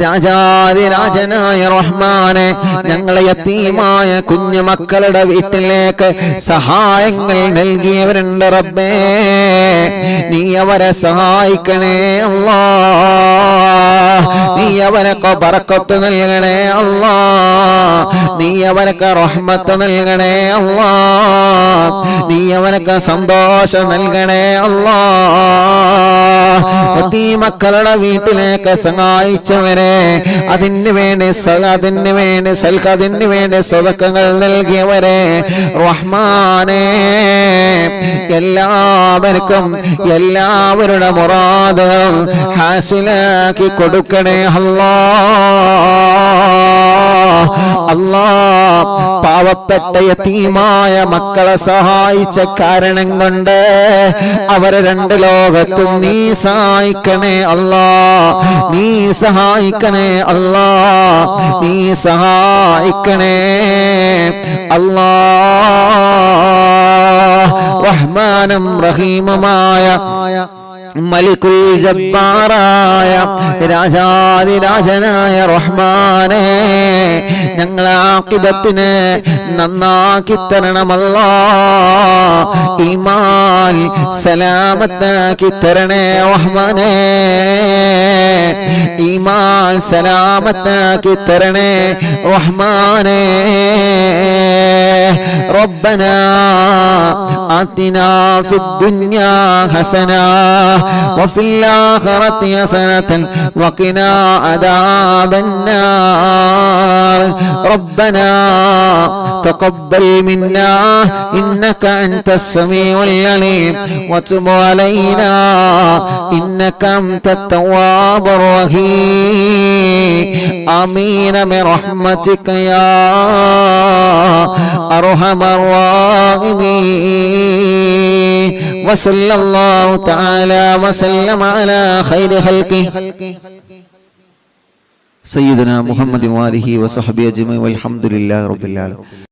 രാജാതിരാജനായ റഹ്മാനെ, ഞങ്ങളെ യതീമായ കുഞ്ഞു മക്കളുടെ വീട്ടിലേക്ക് സഹായങ്ങൾ നൽകിയവരുണ്ട് റബ്ബേ, നീ അവരെ സഹായിക്കണേ അല്ലാഹ്, നീ അവർക്ക് ബറക്കത്ത് നൽകണേ അല്ലാഹ്, നീ അവർക്ക് റഹ്മത്ത് നൽകണേ അല്ലാഹ്, നീ അവർക്ക് സന്തോഷം നൽകണേ അല്ലാഹ്. മക്കളുടെ വീട്ടിലേക്ക് സഹായിച്ചവരെ, അതിന് വേണ്ടി സദഖകൾ നൽകിയവരെ റഹ്മാനേ, എല്ലാവർക്കും എല്ലാവരുടെ മുറാദുകൾ ഹാസിലാക്കി കൊടുക്കണേ അല്ലാഹ്. പാവപ്പെട്ട യതീമായ മക്കളെ സഹായിച്ച കാരണം കൊണ്ട് അവരെ രണ്ട് ലോകത്തും നീ സഹായിക്കണേ അല്ലാഹ്, നീ സഹായിക്കണേ അല്ലാഹ്, നീ സഹായിക്കണേ അല്ലാഹ്. റഹ്മാനും റഹീമുമായ മലിക്കുൽ ജബ്ബാറായ രാജാതിരാജനായ റഹ്മാനെ, ഞങ്ങളെ ആഖിബത്തിനെ നന്നാക്കി തരണമല്ലാഹ്, ഈമാൻ സലാമത്താക്കി തരണേ റഹ്മാനെ, ഈമാൻ സലാമത്താക്കി തരണേ റഹ്മാനെ. ربنا آتنا في الدنيا حسنة وفي الآخرة حسنة وقنا عذاب النار. ربنا تقبل منا إنك أنت السميع العليم وتب علينا إنك أنت التواب الرحيم. آمين برحمتك يا أرحم الراحمين. وصلى الله تعالى وسلم على خير خلقه سيدنا محمد وآله وصحبه أجمعين والحمد لله رب العالمين.